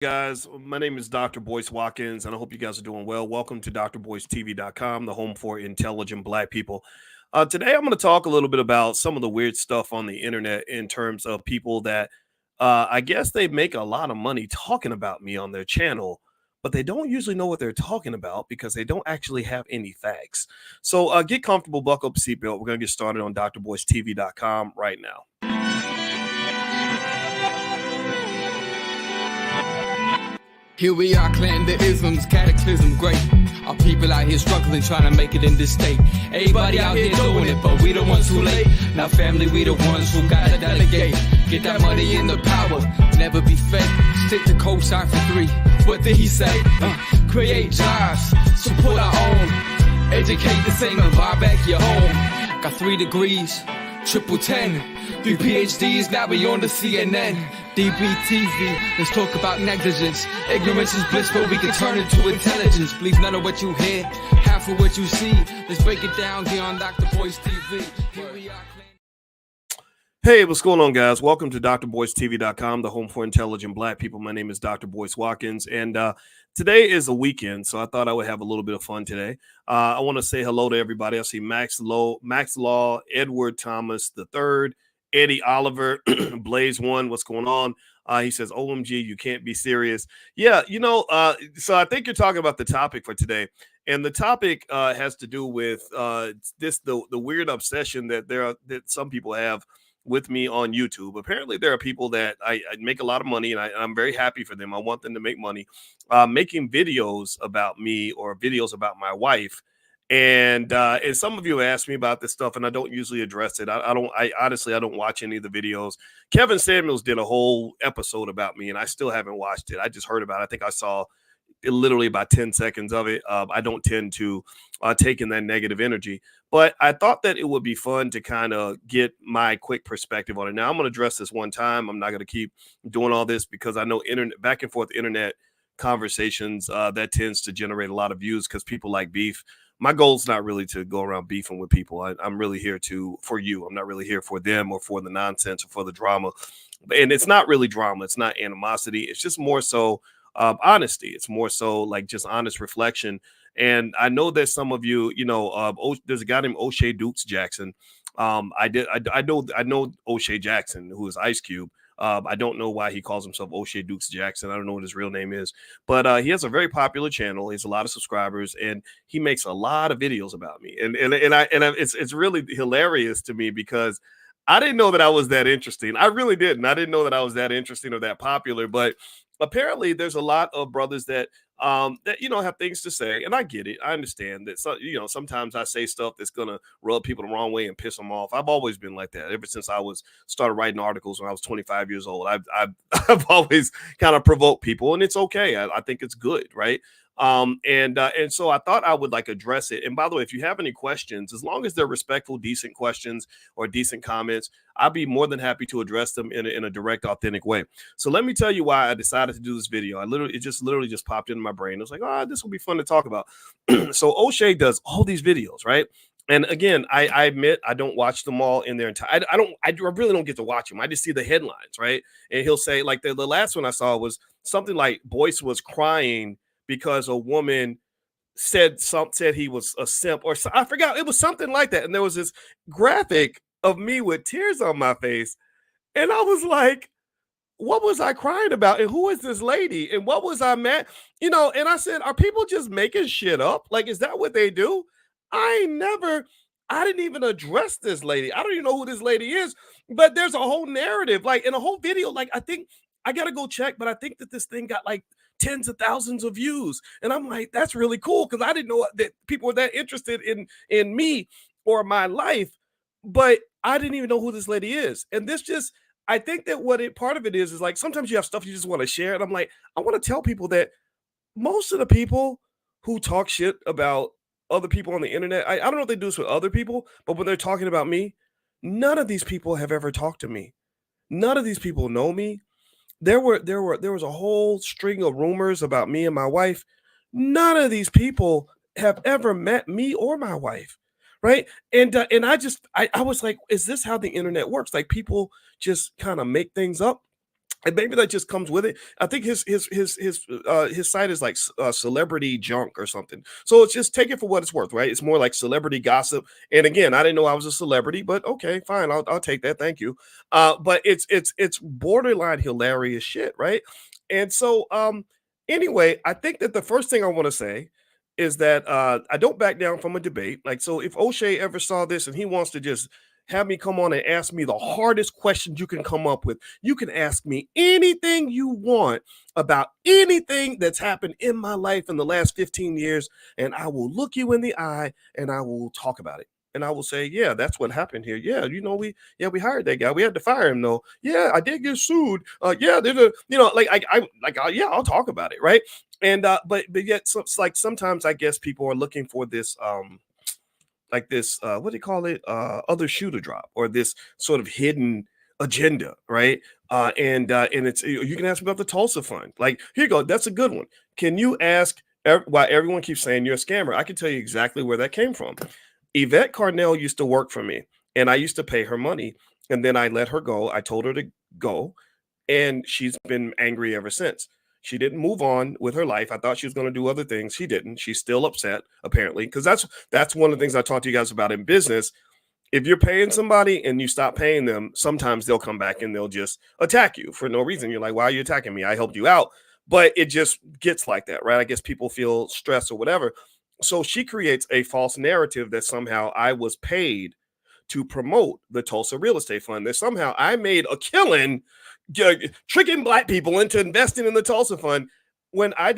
Guys. My name is Dr. Boyce Watkins, and I hope you guys are doing well. Welcome to drboycetv.com, the home for intelligent Black people. Today, I'm going to talk a little bit about some of the weird stuff on the internet in terms of people that I guess they make a lot of money talking about me on their channel, but they don't usually know what they're talking about because they don't actually have any facts. So get comfortable, buckle up a seatbelt. We're going to get started on drboycetv.com right now. Here we are, clan the isms, cataclysm, great. Our people out here struggling, trying to make it in this state. Everybody out here doing it, but we the ones too late. Now family, we the ones who gotta delegate. Get that money in the power, never be fake. Stick to cosign for 3. What did he say? Create jobs, support our own. Educate the same and buy back your home. Got 3 degrees, triple 10. 3 PhDs, now we on the CNN. DBTV, let's talk about negligence. Ignorance is bliss, but we can turn it to intelligence. Believe none of what you hear, half of what you see. Let's break it down here on Dr. Boyce TV. Here we are. Hey, what's going on, guys? Welcome to drboycetv.com, the home for intelligent Black people. My name is Dr. Boyce Watkins, and today is a weekend, so I thought I would have a little bit of fun today. I want to say hello to everybody. I see Max Law, Edward Thomas III, Eddie Oliver, Blaze One. What's going on? He says, OMG, you can't be serious. Yeah, so I think you're talking about the topic for today. And the topic has to do with the weird obsession that some people have with me on YouTube. Apparently, there are people that I make a lot of money, and I'm very happy for them. I want them to make money making videos about me or videos about my wife. And some of you asked me about this stuff, and I don't usually address it. I honestly don't watch any of the videos. Kevin Samuels did a whole episode about me, and I still haven't watched it. I just heard about it. I think I saw literally about 10 seconds of it. I don't tend to take in that negative energy, but I thought that it would be fun to kind of get my quick perspective on it. Now I'm going to address this one time. I'm not going to keep doing all this because I know back and forth internet conversations that tends to generate a lot of views because people like beef. My goal is not really to go around beefing with people. I'm really here for you. I'm not really here for them or for the nonsense or for the drama. And it's not really drama. It's not animosity. It's just more so honesty. It's more so like just honest reflection. And I know that some of you, there's a guy named Oshay Dukes Jackson. I know Oshay Jackson, who is Ice Cube. I don't know why he calls himself Oshay Dukes Jackson. I don't know what his real name is, but he has a very popular channel. He has a lot of subscribers, and he makes a lot of videos about me. It's really hilarious to me because I didn't know that I was that interesting. I really didn't. I didn't know that I was that interesting or that popular. But apparently, there's a lot of brothers that have things to say, and I get it. I understand that. So sometimes I say stuff that's gonna rub people the wrong way and piss them off. I've always been like that ever since I started writing articles when I was 25 years old. I've always kind of provoked people, and it's okay. I think it's good, right? And so I thought I would address it. And by the way, if you have any questions, as long as they're respectful, decent questions or decent comments, I'll be more than happy to address them in a direct, authentic way. So let me tell you why I decided to do this video. It literally just popped into my brain. I was like, this will be fun to talk about. So Oshay does all these videos, right? And again, I admit I don't watch them all in their entirety. I really don't get to watch them. I just see the headlines, right? And he'll say, like the last one I saw was something like Boyce was crying because a woman said he was a simp, or I forgot. It was something like that. And there was this graphic of me with tears on my face. And I was like, what was I crying about? And who is this lady? And what was I mad? And I said, are people just making shit up? Like, is that what they do? I didn't even address this lady. I don't even know who this lady is, but there's a whole narrative, in a whole video. I think I got to go check, but I think that this thing got tens of thousands of views. And I'm like, that's really cool, because I didn't know that people were that interested in me or my life, but I didn't even know who this lady is. And I think that part of it is sometimes you have stuff you just want to share. And I'm like, I want to tell people that most of the people who talk shit about other people on the internet, I don't know if they do this with other people, but when they're talking about me, none of these people have ever talked to me. None of these people know me. There was a whole string of rumors about me and my wife. None of these people have ever met me or my wife, right? And I was like, is this how the internet works? Like, people just kind of make things up And maybe that just comes with it. I think his site is like celebrity junk or something. So it's just take it for what it's worth, right? It's more like celebrity gossip. And again, I didn't know I was a celebrity, but okay, fine, I'll take that. Thank you. But it's borderline hilarious shit, right? And so anyway, I think that the first thing I want to say is that I don't back down from a debate. Like, so if O'Shea ever saw this and he wants to just have me come on and ask me the hardest questions you can come up with, you can ask me anything you want about anything that's happened in my life in the last 15 years, and I will look you in the eye and I will talk about it. And I will say, yeah, that's what happened here. Yeah, we hired that guy. We had to fire him though. Yeah, I did get sued. Yeah, there's a, yeah, I'll talk about it, right? And but yet, so, it's like sometimes I guess people are looking for this like this what do you call it, other shoe to drop, or this sort of hidden agenda, right? And it's, you can ask me about the Tulsa fund. Like, here you go, that's a good one. Can you ask why everyone keeps saying you're a scammer? I can tell you exactly where that came from. Yvette Carnell used to work for me, and I used to pay her money, and then I let her go. I told her to go, and she's been angry ever since. She didn't move on with her life. I thought she was going to do other things. She didn't. She's still upset, apparently, because that's one of the things I talked to you guys about in business. If you're paying somebody and you stop paying them, sometimes they'll come back and they'll just attack you for no reason. You're like, why are you attacking me? I helped you out. But it just gets like that, right? I guess people feel stress or whatever. So she creates a false narrative that somehow I was paid to promote the Tulsa Real Estate Fund, that somehow I made a killing tricking Black people into investing in the Tulsa Fund. When I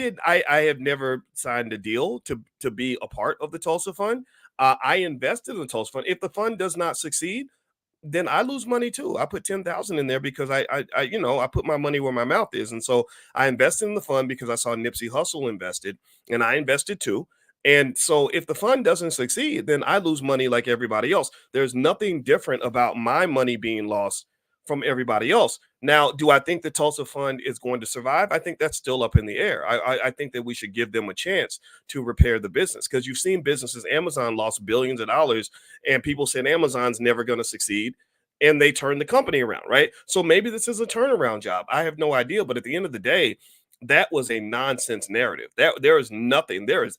have never signed a deal to be a part of the Tulsa Fund. I invested in the Tulsa Fund. If the fund does not succeed, then I lose money too. I put 10,000 in there because I put my money where my mouth is. And so I invested in the fund because I saw Nipsey Hussle invested, and I invested too. And so if the fund doesn't succeed, then I lose money like everybody else. There's nothing different about my money being lost from everybody else. Now, do I think the Tulsa Fund is going to survive? I think that's still up in the air. I think that we should give them a chance to repair the business, because you've seen businesses. Amazon lost billions of dollars, and people said Amazon's never going to succeed, and they turned the company around, right? So maybe this is a turnaround job. I have no idea, but at the end of the day, that was a nonsense narrative. That there is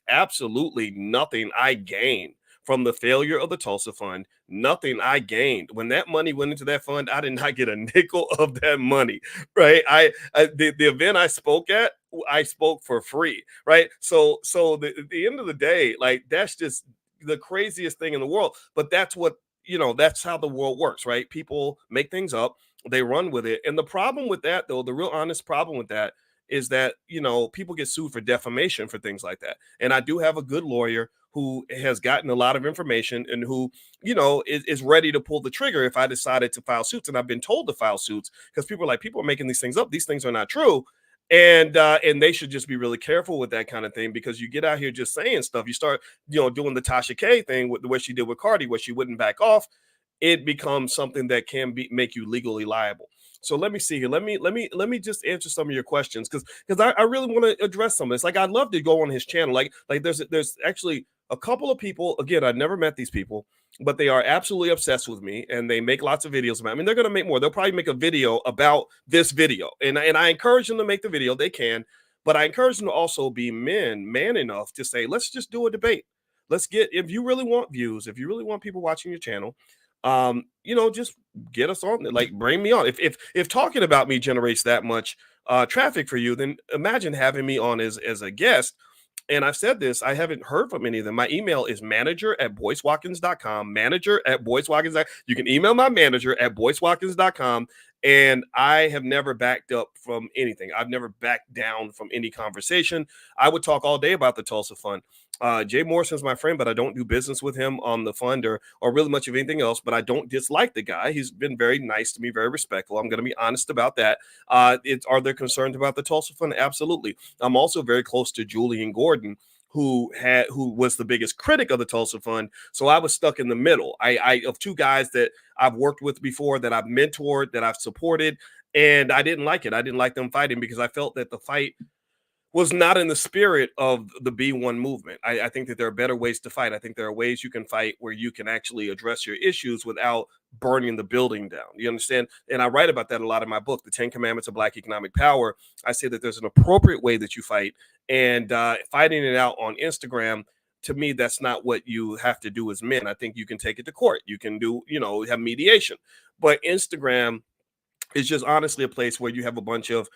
absolutely nothing I gained from the failure of the Tulsa Fund. Nothing I gained. When that money went into that fund, I did not get a nickel of that money, right? The event I spoke at, I spoke for free, right? So at the end of the day, like, that's just the craziest thing in the world. But that's what, that's how the world works, right? People make things up, they run with it. And the problem with that, though, the real honest problem with that is that, people get sued for defamation for things like that. And I do have a good lawyer who has gotten a lot of information and who, is ready to pull the trigger if I decided to file suits. And I've been told to file suits because people are making these things up. These things are not true. And they should just be really careful with that kind of thing, because you get out here just saying stuff. You start, doing the Tasha K thing with the way she did with Cardi, where she wouldn't back off. It becomes something that can make you legally liable. So let me see here. Let me just answer some of your questions, because I really want to address some of this. Like, I'd love to go on his channel. Like there's actually a couple of people. Again, I've never met these people, but they are absolutely obsessed with me, and they make lots of videos about me. I mean, they're going to make more. They'll probably make a video about this video, and I encourage them to make the video. They can, but I encourage them to also be man enough to say, let's just do a debate. If you really want views, if you really want people watching your channel, just get us on there. Like, bring me on. If talking about me generates that much traffic for you, then imagine having me on as a guest. And I've said this, I haven't heard from any of them. My email is manager@boycewatkins.com, manager@boycewatkins.com. You can email my manager at boycewatkins.com. And I have never backed up from anything. I've never backed down from any conversation. I would talk all day about the Tulsa Fund. Jay Morrison's my friend, but I don't do business with him on the fund or really much of anything else. But I don't dislike the guy. He's been very nice to me, very respectful. I'm going to be honest about that. Are there concerns about the Tulsa Fund? Absolutely. I'm also very close to Julian Gordon, who was the biggest critic of the Tulsa Fund. So I was stuck in the middle. I of two guys that I've worked with before, that I've mentored, that I've supported, and I didn't like it. I didn't like them fighting, because I felt that the fight was not in the spirit of the B1 movement. I think that there are better ways to fight. I think there are ways you can fight where you can actually address your issues without burning the building down. You understand? And I write about that a lot in my book, The 10 Commandments of Black Economic Power. I say that there's an appropriate way that you fight, and fighting it out on Instagram, to me, that's not what you have to do as men. I think you can take it to court. You can do, have mediation. But Instagram is just honestly a place where you have a bunch of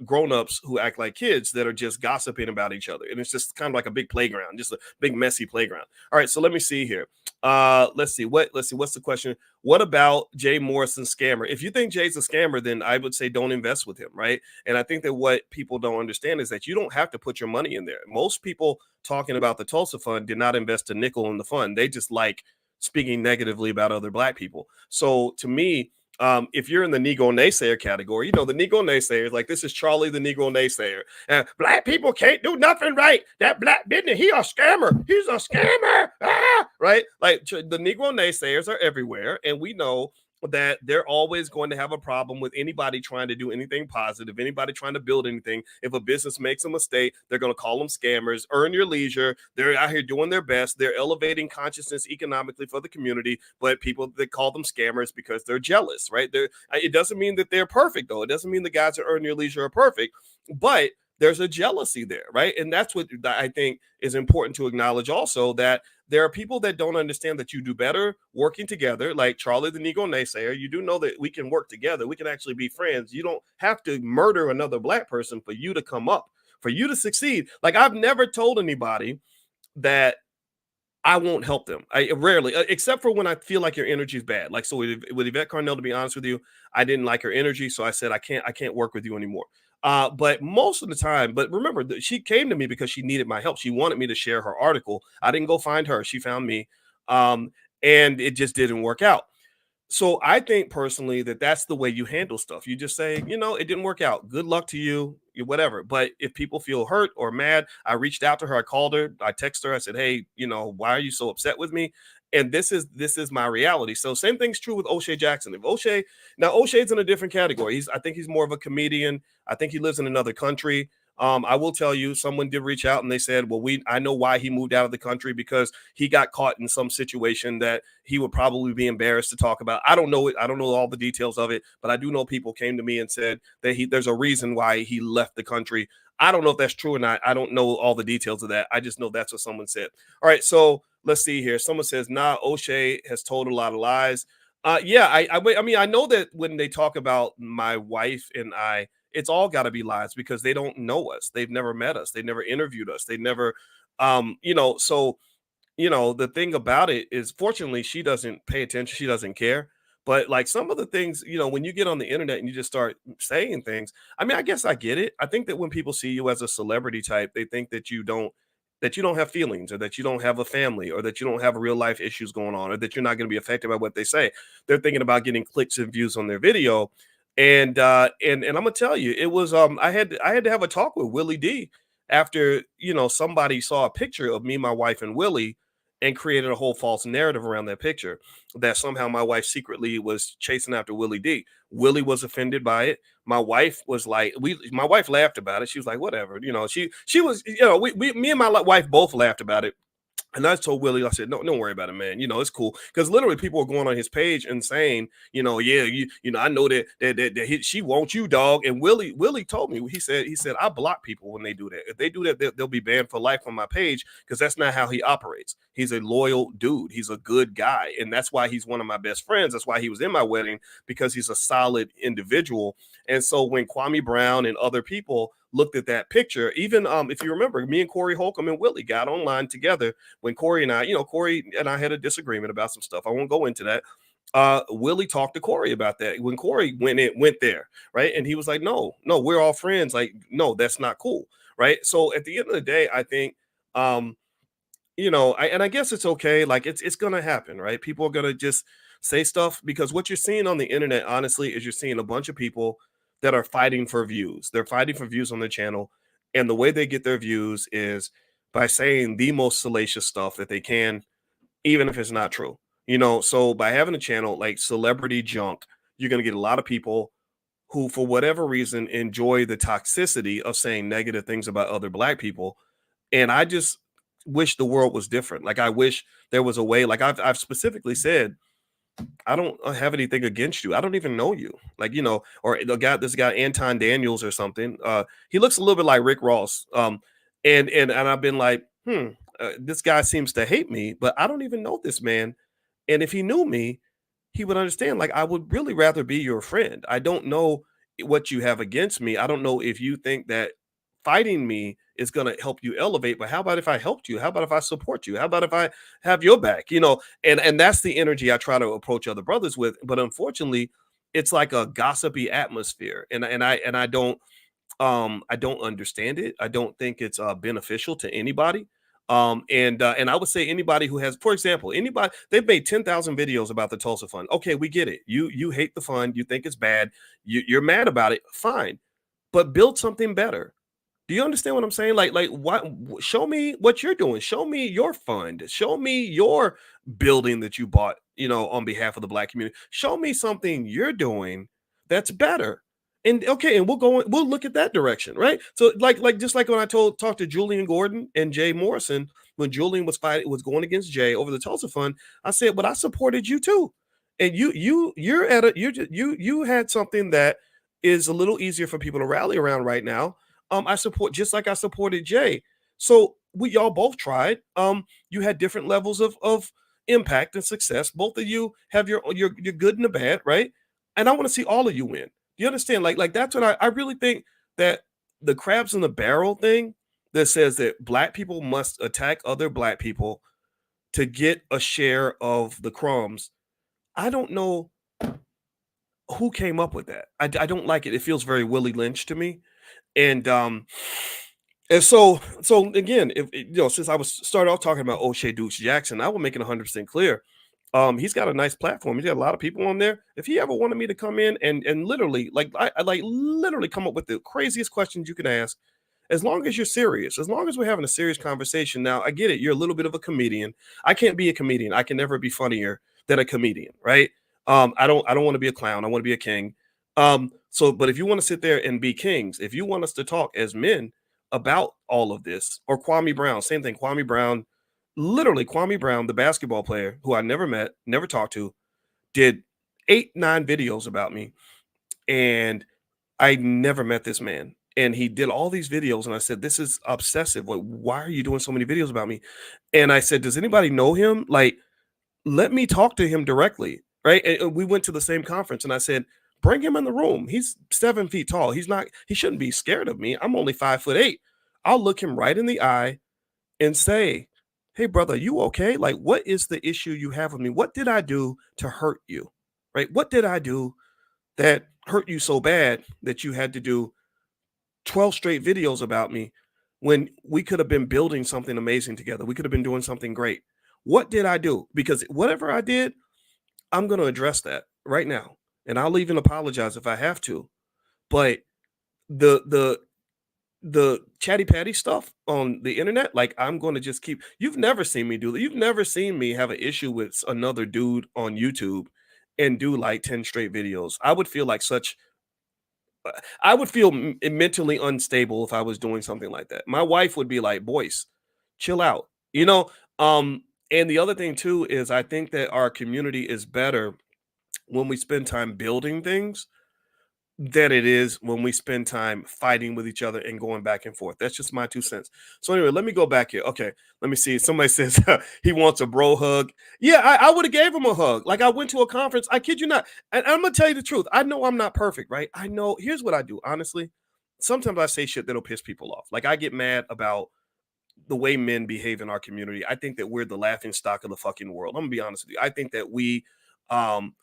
grown-ups who act like kids that are just gossiping about each other, and it's just kind of like a big playground, just a big messy playground. All right, so let me see here. Let's see what's the question. What about Jay Morrison scammer? If you think Jay's a scammer, then I would say don't invest with him, right? And I think that what people don't understand is that you don't have to put your money in there. Most people talking about the Tulsa fund did not invest a nickel in the fund. They just like speaking negatively about other Black people. So to me, if you're in the Negro naysayer category, the Negro naysayers, like this is Charlie the Negro naysayer, and Black people can't do nothing right. That Black business, he a scammer. He's a scammer. Right? Like the Negro naysayers are everywhere, and we know that they're always going to have a problem with anybody trying to do anything positive, anybody trying to build anything. If a business makes a mistake, they're going to call them scammers. Earn your leisure. They're out here doing their best. They're elevating consciousness economically for the community, but people, they call them scammers because they're jealous, right? It doesn't mean that they're perfect, though. It doesn't mean the guys that earn your leisure are perfect, but there's a jealousy there, right? And that's what I think is important to acknowledge also, that there are people that don't understand that you do better working together, like Charlie the Negro naysayer. You do know that we can work together. We can actually be friends. You don't have to murder another Black person for you to come up, for you to succeed. Like, I've never told anybody that I won't help them. I rarely, except for when I feel like your energy is bad. Like, so with Yvette Carnell, to be honest with you, I didn't like her energy, so I said I can't work with you anymore. But most of the time, but remember, she came to me because she needed my help. She wanted me to share her article. I didn't go find her; she found me, and it just didn't work out. So I think personally that that's the way you handle stuff. You just say, it didn't work out. Good luck to you, whatever. But if people feel hurt or mad, I reached out to her. I called her. I texted her. I said, hey, why are you so upset with me? And this is my reality. So same thing's true with Oshay Jackson. If O'Shea's in a different category. I think he's more of a comedian. I think he lives in another country. I will tell you, someone did reach out and they said, well, I know why he moved out of the country, because he got caught in some situation that he would probably be embarrassed to talk about. I don't know it. I don't know all the details of it, but I do know people came to me and said that there's a reason why he left the country. I don't know if that's true or not. I don't know all the details of that. I just know that's what someone said. All right. So let's see here. Someone says, nah, Oshay has told a lot of lies. Yeah, I mean, I know that when they talk about my wife and I, it's all got to be lies, because they don't know us. They've never met us. They never interviewed us. They never, so, the thing about it is, fortunately, she doesn't pay attention. She doesn't care. But like some of the things, when you get on the internet and you just start saying things, I mean, I guess I get it. I think that when people see you as a celebrity type, they think that you don't have feelings, or that you don't have a family, or that you don't have real life issues going on, or that you're not going to be affected by what they say. They're thinking about getting clicks and views on their video. And I'm gonna tell you, it was I had to have a talk with Willie D after somebody saw a picture of me, my wife, and Willie, and created a whole false narrative around that picture, that somehow my wife secretly was chasing after Willie D. Willie was offended by it. My wife was like, my wife laughed about it. She was like, whatever, she was, me and my wife both laughed about it. And I told Willie, I said, no, don't worry about it, man. It's cool. Because literally people are going on his page and saying, yeah, I know that she wants you, dog. And Willie told me, he said, I block people when they do that. If they do that, they'll be banned for life on my page, because that's not how he operates. He's a loyal dude. He's a good guy. And that's why he's one of my best friends. That's why he was in my wedding, because he's a solid individual. And so when Kwame Brown and other people looked at that picture, even if you remember, me and Corey Holcomb and Willie got online together when Corey and I had a disagreement about some stuff. I won't go into that. Willie talked to Corey about that when Corey went there, right? And he was like, no, we're all friends. Like, no, that's not cool, right? So at the end of the day, I think, I guess it's okay. Like, it's gonna happen, right? People are gonna just say stuff, because what you're seeing on the internet, honestly, is you're seeing a bunch of people that are fighting for views. They're fighting for views on their channel. And the way they get their views is by saying the most salacious stuff that they can, even if it's not true. So by having a channel like Celebrity Junk, you're going to get a lot of people who, for whatever reason, enjoy the toxicity of saying negative things about other Black people. And I just wish the world was different. Like, I wish there was a way, like I've specifically said, I don't have anything against you. I don't even know you. Like, or this guy Anton Daniels or something. He looks a little bit like Rick Ross. And I've been like, this guy seems to hate me, but I don't even know this man. And if he knew me, he would understand. Like, I would really rather be your friend. I don't know what you have against me. I don't know if you think that fighting me is going to help you elevate, but how about if I helped you? How about if I support you? How about if I have your back? And that's the energy I try to approach other brothers with. But unfortunately, it's like a gossipy atmosphere, and I don't understand it. I don't think it's beneficial to anybody. And I would say anybody who has, for example, anybody, they've made 10,000 videos about the Tulsa Fund. Okay, we get it. You hate the fund. You think it's bad. You're mad about it. Fine, but build something better. Do you understand what I'm saying? Like what? Show me what you're doing. Show me your fund. Show me your building that you bought, on behalf of the Black community. Show me something you're doing that's better. And okay, and we'll look at that direction, right? So like just like when I talked to Julian Gordon and Jay Morrison when Julian was going against Jay over the Tulsa Fund, I said, but I supported you too. And you had something that is a little easier for people to rally around right now. I support, just like I supported Jay. So we y'all both tried. You had different levels of impact and success. Both of you have your good and the bad, right? And I want to see all of you win. You understand? Like that's what I really think, that the crabs in the barrel thing that says that Black people must attack other Black people to get a share of the crumbs. I don't know who came up with that. I don't like it. It feels very Willie Lynch to me. And so again, if since I was started off talking about Oshay Dukes Jackson, I will make it 100% clear. He's got a nice platform. He's got a lot of people on there. If he ever wanted me to come in and literally, like, I like literally come up with the craziest questions you can ask, as long as you're serious, as long as we're having a serious conversation. Now, I get it. You're a little bit of a comedian. I can't be a comedian. I can never be funnier than a comedian, right? I don't want to be a clown. I want to be a king. But if you want to sit there and be kings, if you want us to talk as men about all of this, or Kwame Brown, same thing. Kwame Brown, the basketball player who I never met, never talked to, did 8-9 videos about me. And I never met this man. And he did all these videos. And I said, this is obsessive. Like, why are you doing so many videos about me? And I said, does anybody know him? Like, let me talk to him directly. Right. And we went to the same conference and I said, bring him in the room. He's 7 feet tall. He shouldn't be scared of me. I'm only 5'8". I'll look him right in the eye and say, hey, brother, you okay? Like, what is the issue you have with me? What did I do to hurt you? Right? What did I do that hurt you so bad that you had to do 12 straight videos about me when we could have been building something amazing together? We could have been doing something great. What did I do? Because whatever I did, I'm going to address that right now. And I'll even apologize if I have to. But the chatty patty stuff on the internet, like, I'm going to just keep. You've never seen me do that. You've never seen me have an issue with another dude on YouTube and do like 10 straight videos. I would feel mentally unstable if I was doing something like that. My wife would be like, Boyce, chill out. And the other thing too is I think that our community is better when we spend time building things than it is when we spend time fighting with each other and going back and forth. That's just my 2 cents. So anyway, let me go back here. Okay, let me see. Somebody says he wants a bro hug. Yeah, I would have gave him a hug. Like, I went to a conference. I kid you not. And I'm going to tell you the truth. I know I'm not perfect, right? I know. Here's what I do, honestly. Sometimes I say shit that'll piss people off. Like, I get mad about the way men behave in our community. I think that we're the laughing stock of the fucking world. I'm going to be honest with you. I think that we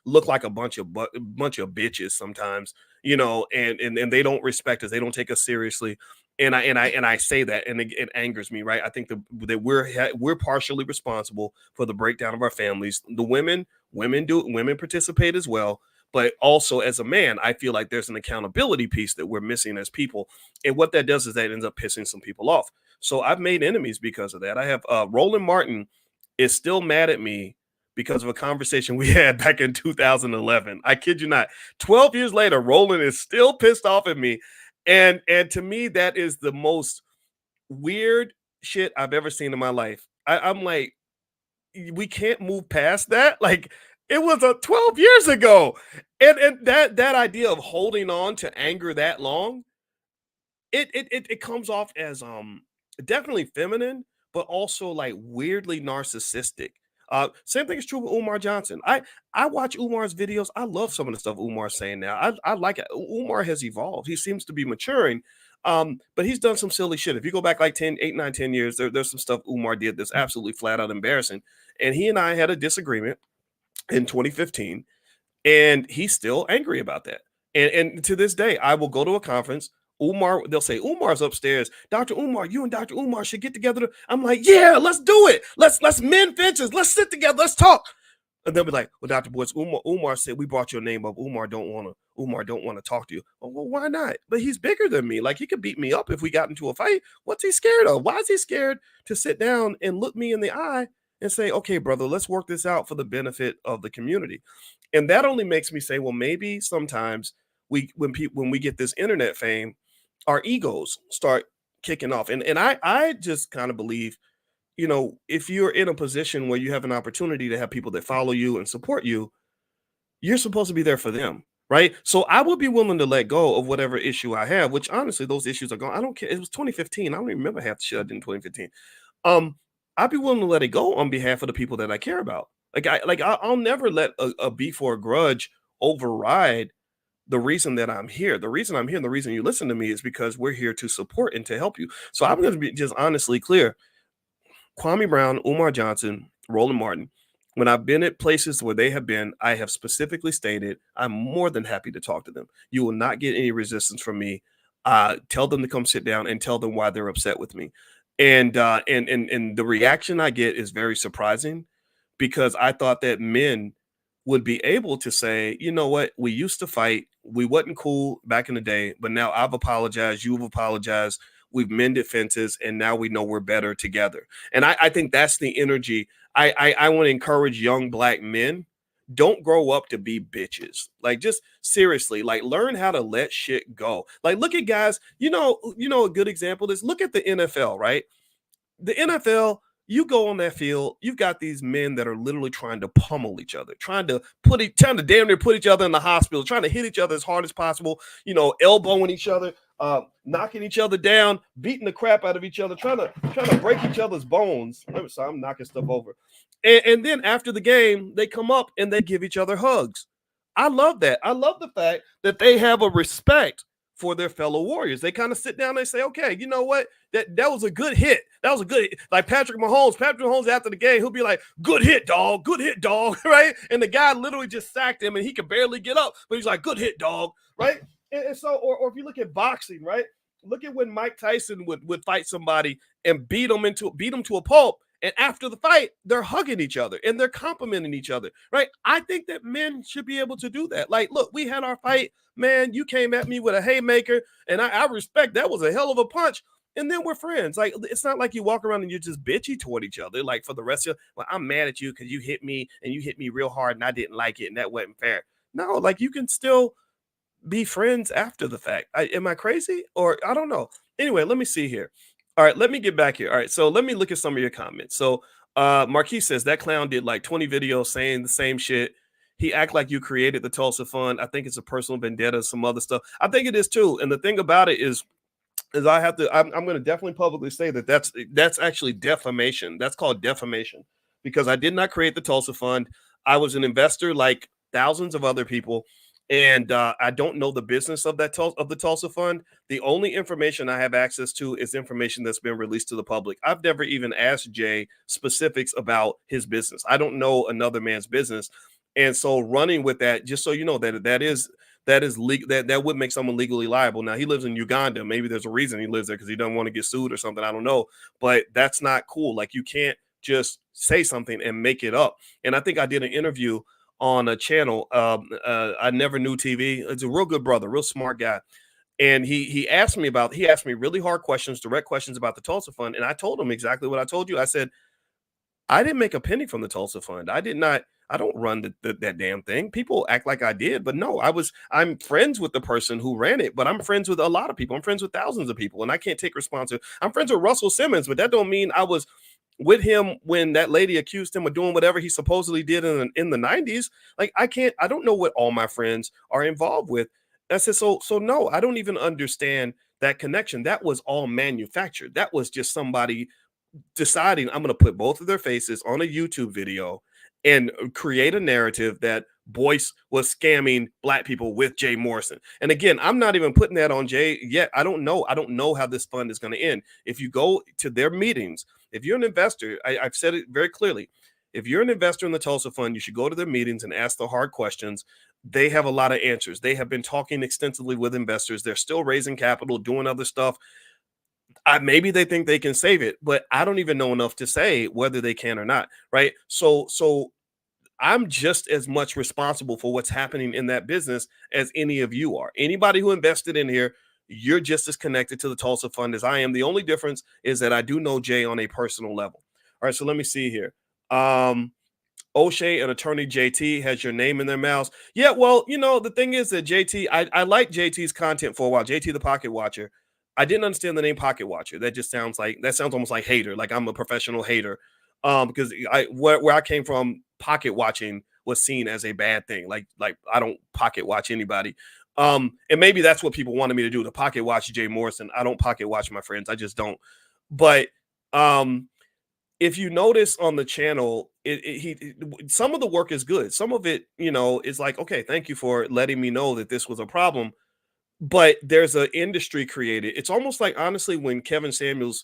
look like a bunch of bitches sometimes, and they don't respect us. They don't take us seriously. And I say that, and it angers me, right? I think that we're partially responsible for the breakdown of our families. The women participate as well, but also as a man, I feel like there's an accountability piece that we're missing as people. And what that does is that ends up pissing some people off. So I've made enemies because of that. I have Roland Martin is still mad at me because of a conversation we had back in 2011. I kid you not. 12 years later, Roland is still pissed off at me. And to me, that is the most weird shit I've ever seen in my life. I'm like, we can't move past that. Like, it was 12 years ago. And that idea of holding on to anger that long, it comes off as definitely feminine, but also like weirdly narcissistic. Same thing is true with Umar Johnson. I watch Umar's videos. I love some of the stuff Umar's saying now. I like it. Umar has evolved. He seems to be maturing. But he's done some silly shit. If you go back like 10, 8, 9, 10 years, there's some stuff Umar did that's absolutely flat out embarrassing. And he and I had a disagreement in 2015, and he's still angry about that. And to this day, I will go to a conference. Umar, they'll say Umar's upstairs. Dr. Umar, you and Dr. Umar should get together. I'm like, yeah, let's do it. Let's mend fences. Let's sit together. Let's talk. And they'll be like, well, Dr. Boyce, Umar said we brought your name up. Umar don't want to talk to you. Well, why not? But he's bigger than me. Like, he could beat me up if we got into a fight. What's he scared of? Why is he scared to sit down and look me in the eye and say, okay, brother, let's work this out for the benefit of the community? And that only makes me say, well, maybe sometimes when we get this internet fame, our egos start kicking off. And I just kind of believe, if you're in a position where you have an opportunity to have people that follow you and support you, you're supposed to be there for them, right? So I would be willing to let go of whatever issue I have, which honestly, those issues are gone. I don't care. It was 2015. I don't even remember half the shit I did in 2015. I'd be willing to let it go on behalf of the people that I care about. I'll never let a beef or a grudge override the reason that I'm here. The reason I'm here and the reason you listen to me is because we're here to support and to help you. So I'm going to be just honestly clear. Kwame Brown, Umar Johnson, Roland Martin, when I've been at places where they have been, I have specifically stated I'm more than happy to talk to them. You will not get any resistance from me. Tell them to come sit down and tell them why they're upset with me. And the reaction I get is very surprising, because I thought that men would be able to say, you know what, we used to fight. We wasn't cool back in the day, but now I've apologized. You've apologized. We've mended fences, and now we know we're better together. And I think that's the energy. I want to encourage young Black men. Don't grow up to be bitches. Like, just seriously, like, learn how to let shit go. Like, look at guys, a good example is, look at the NFL, right? The NFL, you go on that field, you've got these men that are literally trying to pummel each other, trying to damn near put each other in the hospital, trying to hit each other as hard as possible, elbowing each other, knocking each other down, beating the crap out of each other, trying to break each other's bones. I'm knocking stuff over. And then after the game, they come up and they give each other hugs. I love that. I love the fact that they have a respect for their fellow warriors. They kind of sit down and they say, okay, you know what? That was a good hit. That was a good hit. Like Patrick Mahomes after the game, he'll be like, good hit, dog, right? And the guy literally just sacked him and he could barely get up, but he's like, good hit, dog, right? And so, or if you look at boxing, right? Look at when Mike Tyson would fight somebody and beat him to a pulp. And after the fight, they're hugging each other and they're complimenting each other, right? I think that men should be able to do that. Like, look, we had our fight, man. You came at me with a haymaker, and I respect that was a hell of a punch. And then we're friends. Like, it's not like you walk around and you're just bitchy toward each other. Like, for the rest of, well, I'm mad at you because you hit me and you hit me real hard and I didn't like it and that wasn't fair. No, like, you can still be friends after the fact. Am I crazy? Or I don't know. Anyway, let me see here. All right, let me get back here. All right, so let me look at some of your comments. So Marquis says that clown did like 20 videos saying the same shit. He act like you created the Tulsa Fund. I think it's a personal vendetta, some other stuff. I think it is too. And the thing about it is I'm going to definitely publicly say that that's actually defamation. That's called defamation, because I did not create the Tulsa Fund. I was an investor like thousands of other people. And I don't know the business of the Tulsa Fund. The only information I have access to is information that's been released to the public. I've never even asked Jay specifics about his business. I don't know another man's business. And so running with that, just so you know, that is legal, that would make someone legally liable. Now, he lives in Uganda. Maybe there's a reason he lives there, because he doesn't want to get sued or something. I don't know. But that's not cool. Like, you can't just say something and make it up. And I think I did an interview on a channel, I Never Knew TV. It's a real good brother, real smart guy. And he asked me really hard questions, direct questions about the Tulsa Fund. And I told him exactly what I told you. I said, I didn't make a penny from the Tulsa Fund. I did not. I don't run that damn thing. People act like I did, but no, I'm friends with the person who ran it, but I'm friends with a lot of people. I'm friends with thousands of people, and I can't take responsibility. I'm friends with Russell Simmons, but that don't mean I was with him when that lady accused him of doing whatever he supposedly did in the 90s. Like, I don't know what all my friends are involved with. I said, so no, I don't even understand that connection. That was all manufactured. That was just somebody deciding I'm going to put both of their faces on a YouTube video and create a narrative that Boyce was scamming black people with Jay Morrison. And again, I'm not even putting that on Jay yet. I don't know. I don't know how this fund is going to end. If you go to their meetings, if you're an investor, I've said it very clearly. If you're an investor in the Tulsa Fund, you should go to their meetings and ask the hard questions. They have a lot of answers. They have been talking extensively with investors. They're still raising capital, doing other stuff. Maybe they think they can save it, but I don't even know enough to say whether they can or not. Right. So I'm just as much responsible for what's happening in that business as any of you are. Anybody who invested in here, you're just as connected to the Tulsa Fund as I am. The only difference is that I do know Jay on a personal level. All right. So let me see here. Oshay and attorney JT has your name in their mouths. Yeah, well, the thing is that JT, I like JT's content for a while. JT the Pocket Watcher. I didn't understand the name Pocket Watcher. That sounds almost like hater, like I'm a professional hater. Because where I came from, pocket watching was seen as a bad thing. Like I don't pocket watch anybody. And maybe that's what people wanted me to do, to pocket watch Jay Morrison. I don't pocket watch my friends. I just don't. But if you notice on the channel, some of the work is good. Some of it, is like, okay, thank you for letting me know that this was a problem. But there's an industry created. It's almost like, honestly, when Kevin Samuels,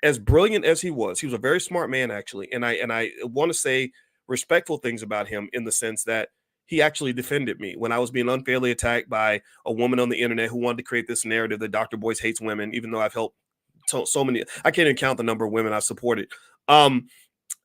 as brilliant as he was a very smart man, actually. And I want to say respectful things about him in the sense that he actually defended me when I was being unfairly attacked by a woman on the internet who wanted to create this narrative that Dr. Boyce hates women, even though I've helped so many. I can't even count the number of women I supported.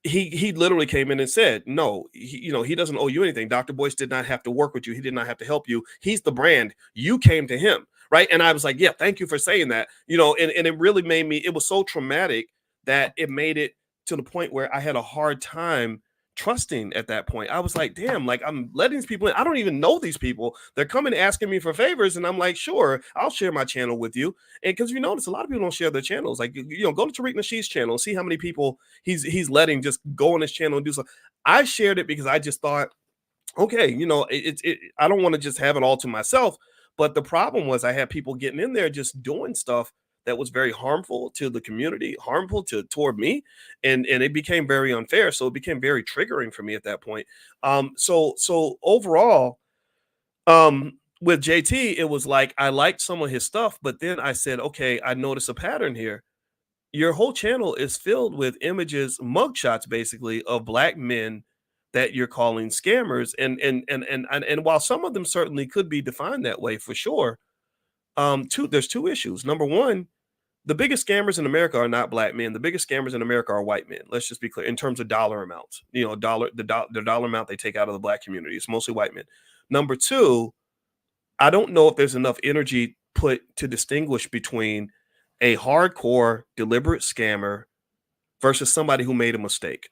He literally came in and said, no, he doesn't owe you anything. Dr. Boyce did not have to work with you. He did not have to help you. He's the brand. You came to him. Right. And I was like, yeah, thank you for saying that, and it really made me, it was so traumatic that it made it to the point where I had a hard time trusting at that point. I was like, damn, like I'm letting these people in. I don't even know these people. They're coming asking me for favors. And I'm like, sure, I'll share my channel with you. And because you notice a lot of people don't share their channels. Like, go to Tariq Nasheed's channel and see how many people he's letting just go on his channel and do something. I shared it because I just thought, okay, I don't want to just have it all to myself. But the problem was I had people getting in there just doing stuff that was very harmful to the community, harmful toward me, and it became very unfair. So it became very triggering for me at that point. So overall, with JT, it was like I liked some of his stuff, but then I said, okay, I noticed a pattern here. Your whole channel is filled with images, mugshots, basically, of black men that you're calling scammers, and while some of them certainly could be defined that way for sure, there's two issues. Number one, the biggest scammers in America are not black men. The biggest scammers in America are white men. Let's just be clear in terms of dollar amounts. The dollar amount they take out of the black community. It's mostly white men. Number two, I don't know if there's enough energy put to distinguish between a hardcore, deliberate scammer versus somebody who made a mistake.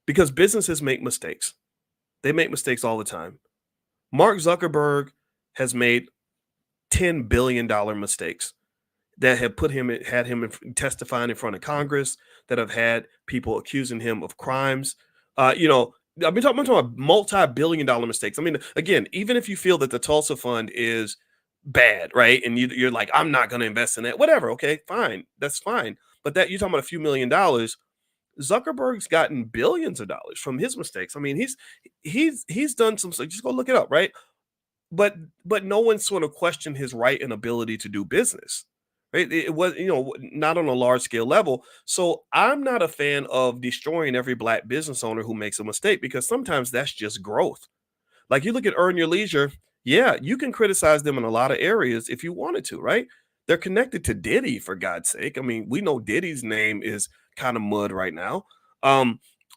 Because businesses make mistakes. They make mistakes all the time. Mark Zuckerberg has made $10 billion mistakes that have had him testifying in front of Congress, that have had people accusing him of crimes. I've been talking about multi-billion-dollar mistakes. I mean, again, even if you feel that the Tulsa Fund is bad, right, and you're like, I'm not going to invest in that, whatever, okay, fine, that's fine. But that you're talking about a few $1 million. Zuckerberg's gotten billions of dollars from his mistakes. I mean, he's done some stuff. Just go look it up, right? But no one sort of questioned his right and ability to do business. Right? It was, not on a large scale level. So I'm not a fan of destroying every black business owner who makes a mistake, because sometimes that's just growth. Like, you look at Earn Your Leisure. Yeah, you can criticize them in a lot of areas if you wanted to, right? They're connected to Diddy, for God's sake. I mean, we know Diddy's name is kind of mud right now.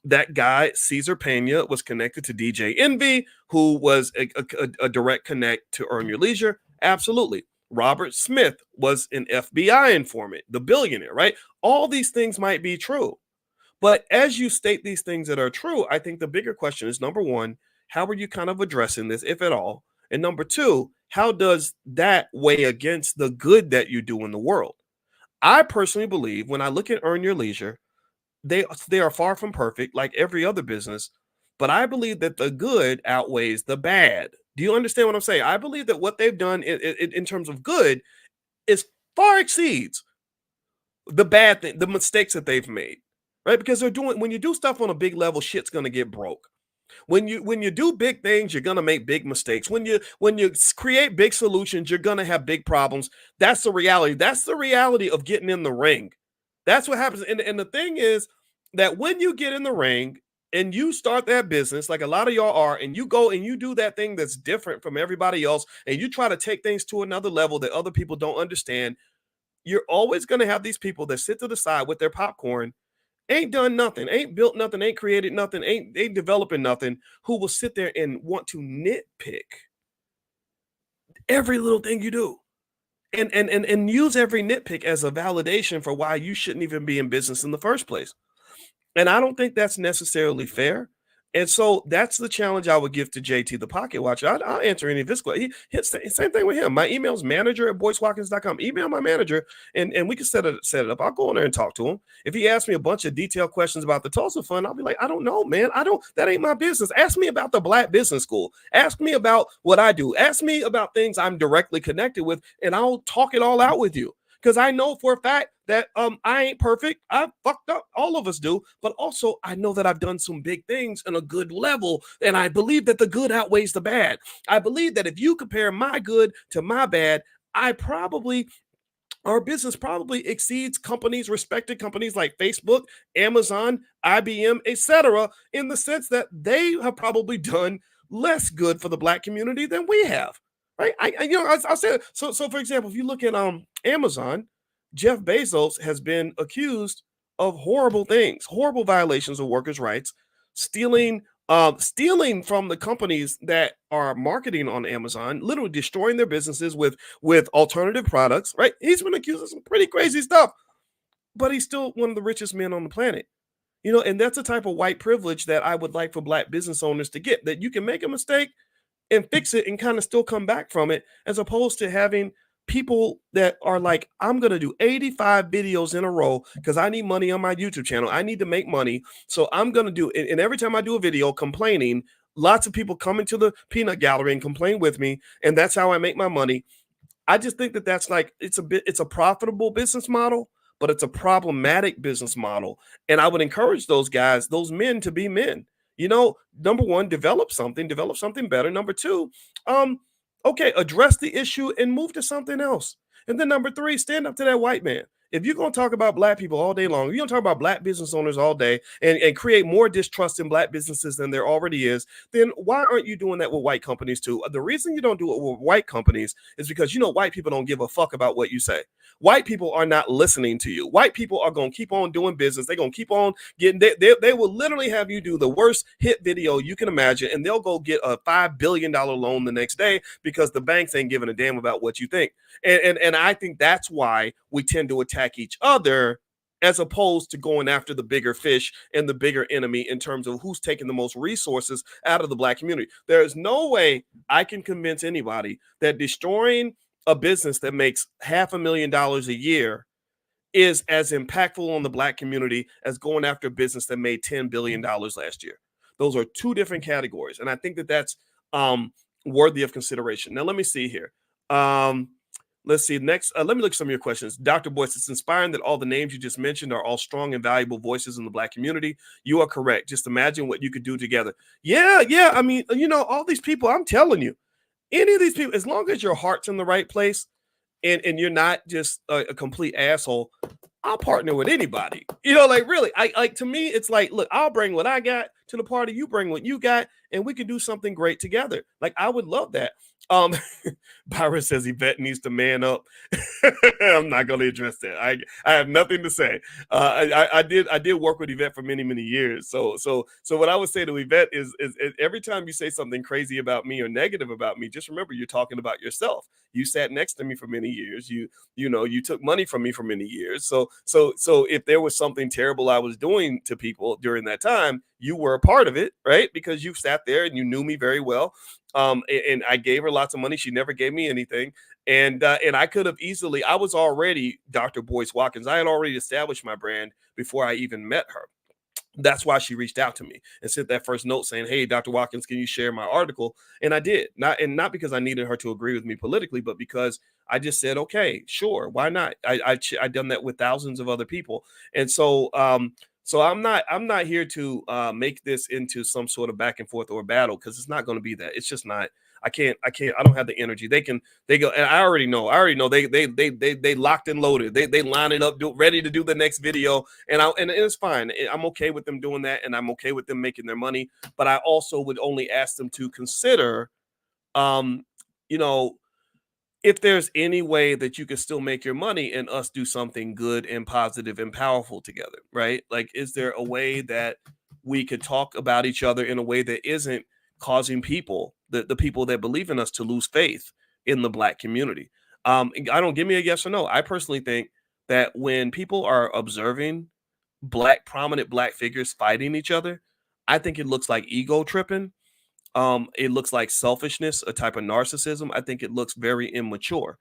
That guy, Cesar Pena, was connected to DJ Envy, who was a direct connect to Earn Your Leisure. Absolutely. Robert Smith was an FBI informant, the billionaire, right? All these things might be true. But as you state these things that are true, I think the bigger question is, number one, how are you kind of addressing this, if at all? And number two, how does that weigh against the good that you do in the world? I personally believe when I look at Earn Your Leisure, they are far from perfect, like every other business, but I believe that the good outweighs the bad. Do you understand what I'm saying? I believe that what they've done in terms of good is far exceeds the bad thing, the mistakes that they've made, right? Because they're doing, when you do stuff on a big level, shit's gonna get broke. When you do big things, you're gonna make big mistakes. When you create big solutions, you're gonna have big problems. That's the reality. That's the reality of getting in the ring. That's what happens. And the thing is that when you get in the ring and you start that business, like a lot of y'all are, and you go and you do that thing that's different from everybody else, and you try to take things to another level that other people don't understand, you're always gonna have these people that sit to the side with their popcorn, ain't done nothing, ain't built nothing, ain't created nothing, ain't developing nothing, who will sit there and want to nitpick every little thing you do and use every nitpick as a validation for why you shouldn't even be in business in the first place. And I don't think that's necessarily fair. And so that's the challenge I would give to JT, the pocket watcher. I'll answer any of his questions. Same thing with him. My email's manager@boycewatkins.com. Email my manager and we can set it up. I'll go in there and talk to him. If he asks me a bunch of detailed questions about the Tulsa Fund, I'll be like, I don't know, man. That ain't my business. Ask me about the Black Business School. Ask me about what I do. Ask me about things I'm directly connected with, and I'll talk it all out with you. Because I know for a fact that I ain't perfect. I fucked up. All of us do. But also, I know that I've done some big things on a good level. And I believe that the good outweighs the bad. I believe that if you compare my good to my bad, our business probably exceeds companies, respected companies like Facebook, Amazon, IBM, etc., in the sense that they have probably done less good for the Black community than we have. Right? I'll say it. So for example, if you look at Amazon, Jeff Bezos has been accused of horrible things, horrible violations of workers' rights, stealing from the companies that are marketing on Amazon, literally destroying their businesses with alternative products. Right? He's been accused of some pretty crazy stuff, but he's still one of the richest men on the planet. And that's the type of white privilege that I would like for Black business owners to get, that you can make a mistake and fix it and kind of still come back from it, as opposed to having people that are like, I'm going to do 85 videos in a row because I need money on my YouTube channel. I need to make money. So I'm going to do it. And every time I do a video complaining, lots of people come into the peanut gallery and complain with me. And that's how I make my money. I just think that that's like, it's a profitable business model, but it's a problematic business model. And I would encourage those guys, those men, to be men. Number one, develop something better. Number two, address the issue and move to something else. And then number three, stand up to that white man. If you're going to talk about Black people all day long, if you're going to talk about Black business owners all day and create more distrust in Black businesses than there already is, then why aren't you doing that with white companies too? The reason you don't do it with white companies is because white people don't give a fuck about what you say. White people are not listening to you. White people are going to keep on doing business. They're going to keep on getting, they will literally have you do the worst hit video you can imagine, and they'll go get a $5 billion loan the next day because the banks ain't giving a damn about what you think. And I think that's why we tend to attack each other as opposed to going after the bigger fish and the bigger enemy in terms of who's taking the most resources out of the Black community. There is no way I can convince anybody that destroying a business that makes $500,000 a year is as impactful on the Black community as going after a business that made $10 billion last year. Those are two different categories. And I think that that's worthy of consideration. Now, let me see here. Let's see. Next, let me look at some of your questions. Dr. Boyce, it's inspiring that all the names you just mentioned are all strong and valuable voices in the Black community. You are correct. Just imagine what you could do together. Yeah. I mean, all these people, I'm telling you, any of these people, as long as your heart's in the right place and you're not just a complete asshole, I'll partner with anybody. Really, to me, it's like, look, I'll bring what I got to the party. You bring what you got, and we can do something great together. Like, I would love that. Um, Byron says Yvette needs to man up. I'm not going to address that. I have nothing to say. I did work with Yvette for many years. So what I would say to Yvette is every time you say something crazy about me or negative about me, just remember you're talking about yourself. You sat next to me for many years. You took money from me for many years. So if there was something terrible I was doing to people during that time, you were a part of it, right? Because you sat there and you knew me very well. And I gave her lots of money. She never gave me anything. And I could have easily, I was already Dr. Boyce Watkins. I had already established my brand before I even met her. That's why she reached out to me and sent that first note saying, "Hey, Dr. Watkins, can you share my article?" And I did. Not because I needed her to agree with me politically, but because I just said, "Okay, sure, why not?" I done that with thousands of other people, and so I'm not here to make this into some sort of back and forth or battle, because it's not going to be that. It's just not. I don't have the energy. They go, and I already know they locked and loaded. They line it up, ready to do the next video. And it's fine. I'm okay with them doing that, and I'm okay with them making their money. But I also would only ask them to consider, um, you know, if there's any way that you can still make your money and us do something good and positive and powerful together, right? Like, is there a way that we could talk about each other in a way that isn't causing people, the people that believe in us, to lose faith in the Black community? I don't, give me a yes or no. I personally think that when people are observing prominent Black figures fighting each other, I think it looks like ego tripping. It looks like selfishness, a type of narcissism. I think it looks very immature.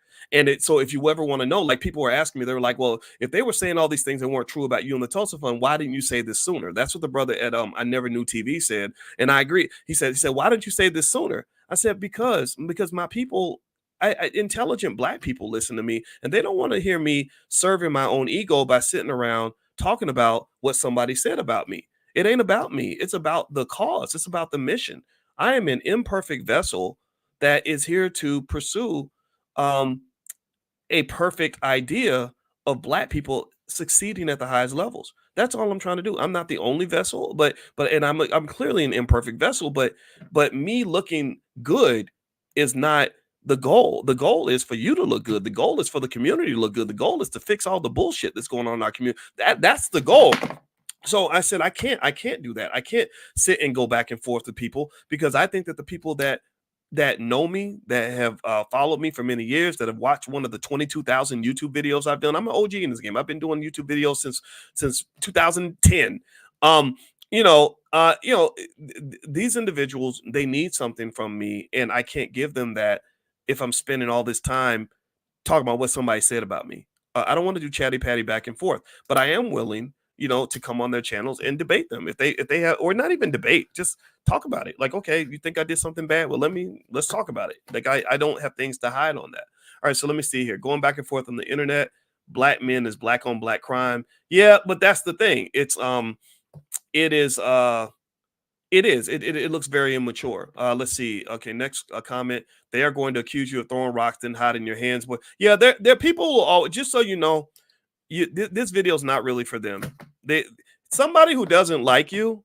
So if you ever want to know, like, people were asking me, they were like, "Well, if they were saying all these things that weren't true about you and the Tulsa Fund, why didn't you say this sooner?" That's what the brother at I Never Knew TV said, and I agree. He said, "Why didn't you say this sooner?" I said, because my people, intelligent Black people, listen to me, and they don't want to hear me serving my own ego by sitting around talking about what somebody said about me. It ain't about me. It's about the cause. It's about the mission. I am an imperfect vessel that is here to pursue um, a perfect idea of Black people succeeding at the highest levels. That's all I'm trying to do. I'm not the only vessel, and I'm clearly an imperfect vessel, but me looking good is not the goal. The goal is for you to look good. The goal is for the community to look good. The goal is to fix all the bullshit that's going on in our community. That's the goal. So I said, I can't do that. I can't sit and go back and forth with people, because I think that the people that know me, that have followed me for many years, that have watched one of the 22,000 YouTube videos I've done. I'm an OG in this game. I've been doing YouTube videos since 2010. Um, these individuals, they need something from me, and I can't give them that if I'm spending all this time talking about what somebody said about me. I don't want to do chatty patty back and forth, but I am willing, to come on their channels and debate them if they have, or not even debate, just talk about it. Like, okay, you think I did something bad? Well, let's talk about it. Like, I don't have things to hide on that. All right, so let me see here. Going back and forth on the internet, Black men is Black on Black crime. Yeah, but that's the thing. It is it looks very immature. Let's see. Okay, next comment. They are going to accuse you of throwing rocks and hiding your hands. But yeah, there are people who just so you know, this video is not really for them. Somebody who doesn't like you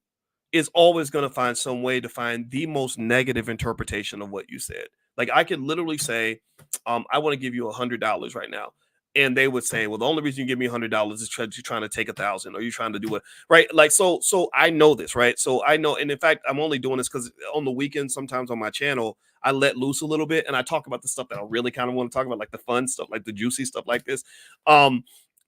is always going to find some way to find the most negative interpretation of what you said. Like, I could literally say, I want to give you $100 right now. And they would say, well, the only reason you give me $100 is you're trying to take 1,000, or you're trying to do it, right? Like, so I know this, right? So I know, and in fact, I'm only doing this because on the weekend, sometimes on my channel, I let loose a little bit and I talk about the stuff that I really kind of want to talk about, like the fun stuff, like the juicy stuff like this.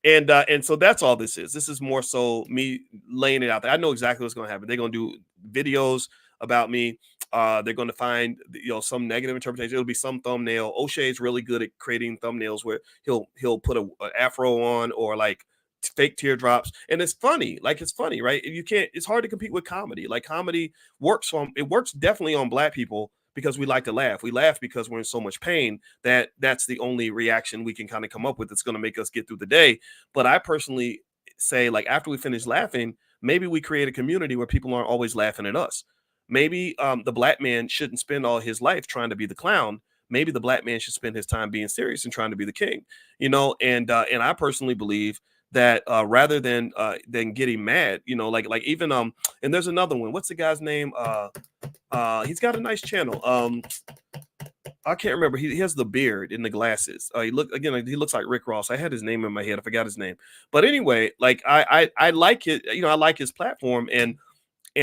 And so that's all this is. This is more so me laying it out there. I know exactly what's going to happen. They're going to do videos about me. They're going to find some negative interpretation. It'll be some thumbnail. Oshay is really good at creating thumbnails where he'll put an afro on, or like fake teardrops, and it's funny. Like, it's funny, right? It's hard to compete with comedy. Like, comedy works definitely on Black people, because we like to laugh. We laugh because we're in so much pain that's the only reaction we can kind of come up with that's going to make us get through the day. But I personally say, like, after we finish laughing, maybe we create a community where people aren't always laughing at us. Maybe the Black man shouldn't spend all his life trying to be the clown. Maybe the Black man should spend his time being serious and trying to be the king. And I personally believe that rather than getting mad, like even and there's another one. What's the guy's name? He's got a nice channel. I can't remember. He has the beard and the glasses. He looks like Rick Ross. I had his name in my head. I forgot his name. But anyway, like I like it. I like his platform, and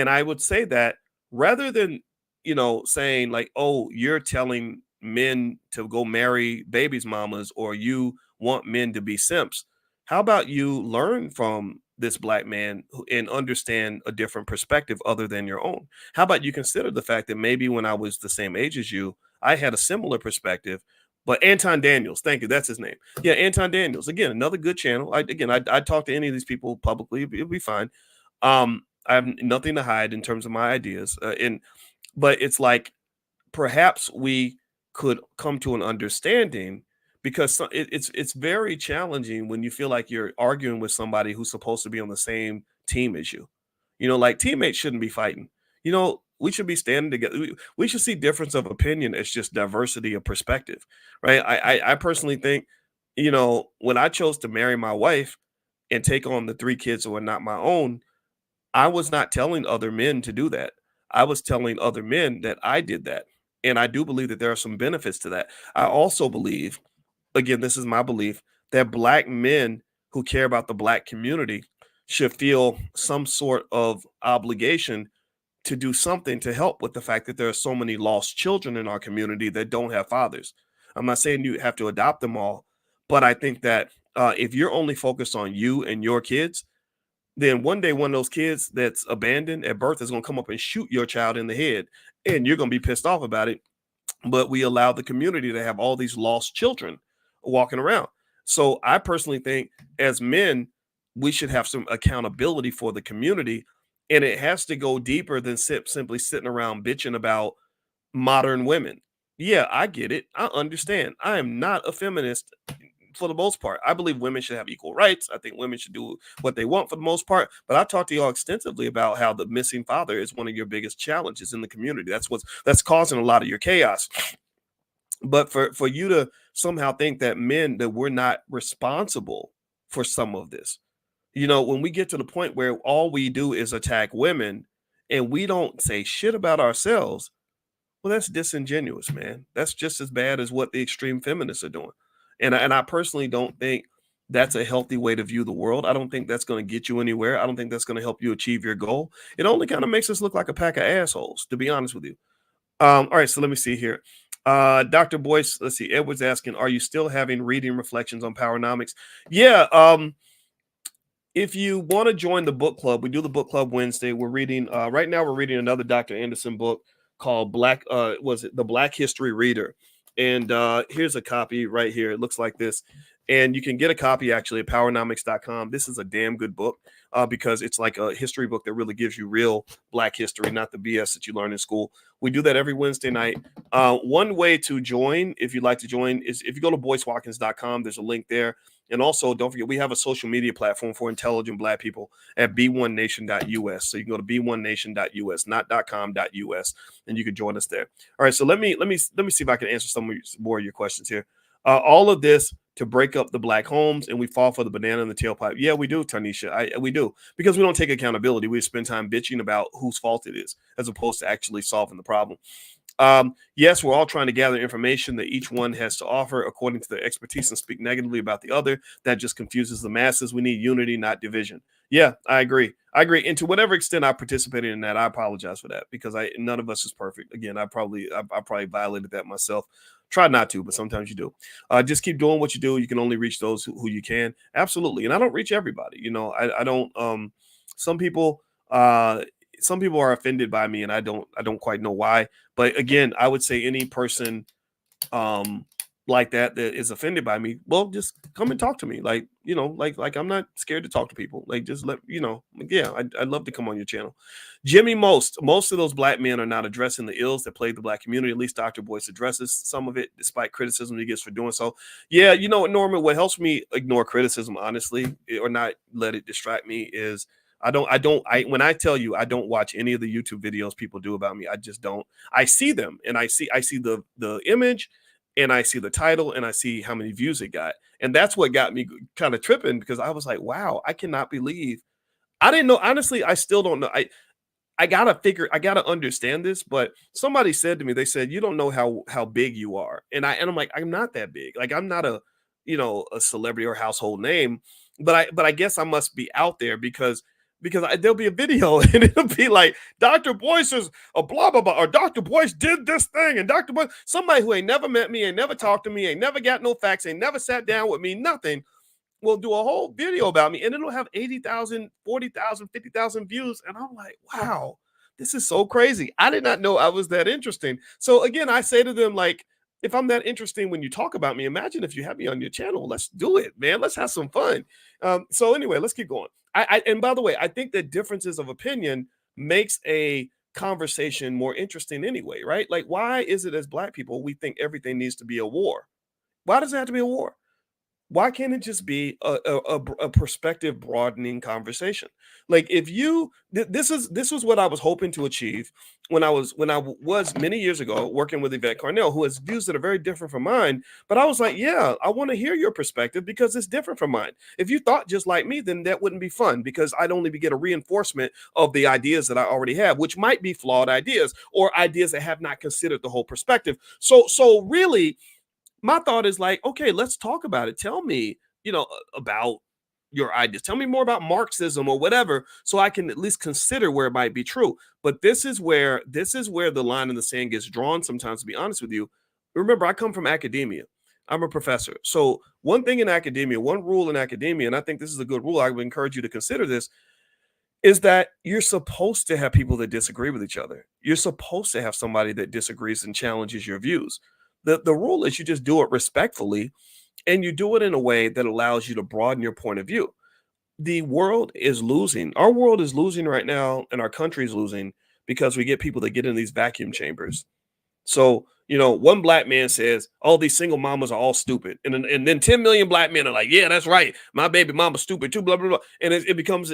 I would say that rather than, saying like, oh, you're telling men to go marry babies mamas or you want men to be simps, how about you learn from this black man and understand a different perspective other than your own? How about you consider the fact that maybe when I was the same age as you, I had a similar perspective. But Anton Daniels, thank you, that's his name. Yeah, Anton Daniels. Again, another good channel. I'd talk to any of these people publicly. It'll be fine. I have nothing to hide in terms of my ideas. But it's like perhaps we could come to an understanding, because it's very challenging when you feel like you're arguing with somebody who's supposed to be on the same team as you. Like teammates shouldn't be fighting. We should be standing together. We should see difference of opinion as just diversity of perspective, right? I personally think, when I chose to marry my wife and take on the 3 kids that were not my own, I was not telling other men to do that. I was telling other men that I did that. And I do believe that there are some benefits to that. I also believe, again, this is my belief, that black men who care about the black community should feel some sort of obligation to do something to help with the fact that there are so many lost children in our community that don't have fathers. I'm not saying you have to adopt them all, but I think that if you're only focused on you and your kids, then one day one of those kids that's abandoned at birth is going to come up and shoot your child in the head, and you're going to be pissed off about it. But we allow the community to have all these lost children walking around. So I personally think as men, we should have some accountability for the community, and it has to go deeper than simply sitting around bitching about modern women. Yeah, I get it. I understand. I am not a feminist for the most part. I believe women should have equal rights. I think women should do what they want for the most part. But I talked to y'all extensively about how the missing father is one of your biggest challenges in the community. That's causing a lot of your chaos. But for you to somehow think that we're not responsible for some of this, when we get to the point where all we do is attack women and we don't say shit about ourselves, well, that's disingenuous, man. That's just as bad as what the extreme feminists are doing. And I personally don't think that's a healthy way to view the world. I don't think that's going to get you anywhere. I don't think that's going to help you achieve your goal. It only kind of makes us look like a pack of assholes, to be honest with you. All right, so let me see here. Dr. Boyce, let's see. Edward's asking, are you still having reading reflections on Powernomics? Yeah. If you want to join the book club, we do the book club Wednesday. We're reading right now. We're reading another Dr. Anderson book called The Black History Reader. And here's a copy right here. It looks like this. And you can get a copy actually at powernomics.com. This is a damn good book because it's like a history book that really gives you real black history, not the BS that you learn in school. We do that every Wednesday night. One way to join, if you'd like to join, is if you go to boycewatkins.com, there's a link there. And also, don't forget, we have a social media platform for intelligent black people at b1nation.us. So you can go to b1nation.us, not .com.us, and you can join us there. All right, so let me see if I can answer some more of your questions here. All of this to break up the black homes, and we fall for the banana in the tailpipe. Yeah, we do, Tanisha. We do, because we don't take accountability. We spend time bitching about whose fault it is, as opposed to actually solving the problem. Yes, we're all trying to gather information that each one has to offer according to their expertise and speak negatively about the other. That just confuses the masses. We need unity, not division. Yeah, I agree. And to whatever extent I participated in that, I apologize for that, because none of us is perfect. Again, I probably violated that myself. Try not to, but sometimes you do. Just keep doing what you do. You can only reach those who you can. Absolutely. And I don't reach everybody. I don't. Some people are offended by me, and I don't quite know why. But again, I would say any person like that is offended by me, well, just come and talk to me. Like I'm not scared to talk to people. Like, just I'd love to come on your channel. Jimmy, most of those black men are not addressing the ills that plague the black community. At least Dr. Boyce addresses some of it, despite criticism he gets for doing so. Yeah, Norman, what helps me ignore criticism, honestly, or not let it distract me, is when I tell you I don't watch any of the YouTube videos people do about me. I just don't. I see them, and I see the image, and I see the title, and I see how many views it got. And that's what got me kind of tripping, because I was like, wow, I cannot believe. I didn't know. Honestly, I still don't know. I gotta understand this. But somebody said to me, they said, you don't know how big you are. And I'm like, I'm not that big. Like, I'm not a celebrity or household name, but I guess I must be out there because there'll be a video and it'll be like Dr. Boyce is a blah blah blah, or Dr. Boyce did this thing, and Dr. Boyce, somebody who ain't never met me, ain't never talked to me, ain't never got no facts, ain't never sat down with me, nothing, will do a whole video about me, and it'll have 80,000, 40,000, 50,000 views. And I'm like, wow, this is so crazy. I did not know I was that interesting. So again, I say to them, like, if I'm that interesting when you talk about me, imagine if you have me on your channel. Let's do it, man. Let's have some fun. So anyway, let's keep going. And by the way, I think that differences of opinion makes a conversation more interesting anyway, right? Like, why is it as Black people we think everything needs to be a war? Why does it have to be a war? Why can't it just be a perspective broadening conversation? Like, if you this was what I was hoping to achieve when I was many years ago working with Yvette Carnell, who has views that are very different from mine. But I was like, yeah, I want to hear your perspective because it's different from mine. If you thought just like me, then that wouldn't be fun, because I'd only get a reinforcement of the ideas that I already have, which might be flawed ideas or ideas that have not considered the whole perspective. So really, my thought is like, okay, let's talk about it. Tell me, about your ideas. Tell me more about Marxism or whatever, so I can at least consider where it might be true. But this is where the line in the sand gets drawn sometimes, to be honest with you. Remember, I come from academia. I'm a professor. So one thing in academia, one rule in academia, and I think this is a good rule, I would encourage you to consider this, is that you're supposed to have people that disagree with each other. You're supposed to have somebody that disagrees and challenges your views. The rule is you just do it respectfully, and you do it in a way that allows you to broaden your point of view. The world is losing. Our world is losing right now, and our country is losing because we get people that get in these vacuum chambers. So, one Black man says, all these single mamas are all stupid. And then 10 million Black men are like, yeah, that's right. My baby mama's stupid too, blah, blah, blah. And it becomes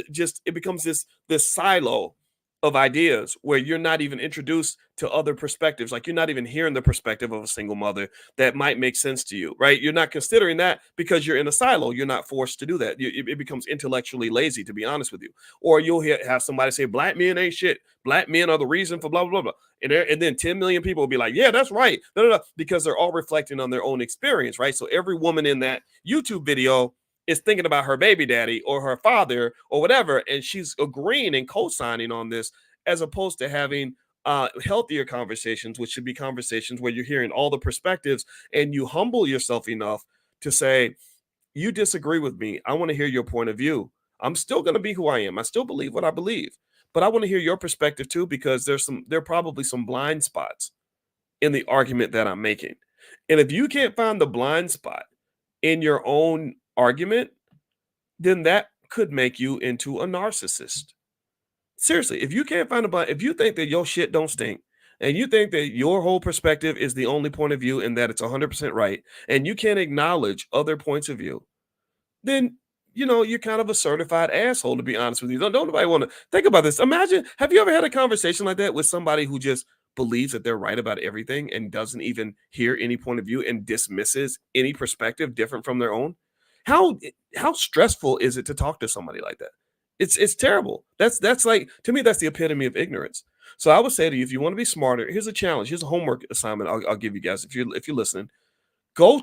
this silo of ideas where you're not even introduced to other perspectives. Like, you're not even hearing the perspective of a single mother that might make sense to you, right? You're not considering that because you're in a silo. You're not forced to do that. It becomes intellectually lazy, to be honest with you. Or you'll have somebody say, Black men ain't shit. Black men are the reason for blah, blah, blah, blah. And then 10 million people will be like, yeah, that's right. No, no, no, because they're all reflecting on their own experience, right? So every woman in that YouTube video is thinking about her baby daddy or her father or whatever, and she's agreeing and co-signing on this, as opposed to having healthier conversations, which should be conversations where you're hearing all the perspectives and you humble yourself enough to say, you disagree with me. I want to hear your point of view. I'm still going to be who I am. I still believe what I believe, but I want to hear your perspective too, because there are probably some blind spots in the argument that I'm making. And if you can't find the blind spot in your own argument, then that could make you into a narcissist. Seriously, if you can't find a blind, if you think that your shit don't stink, and you think that your whole perspective is the only point of view and that it's 100% right, and you can't acknowledge other points of view, then you're kind of a certified asshole, to be honest with you. Don't nobody want to think about this. Imagine, have you ever had a conversation like that with somebody who just believes that they're right about everything and doesn't even hear any point of view and dismisses any perspective different from their own? How stressful is it to talk to somebody like that? It's terrible. That's like, to me, that's the epitome of ignorance. So I would say to you, if you want to be smarter, here's a challenge. Here's a homework assignment I'll give you guys if you're listening. Go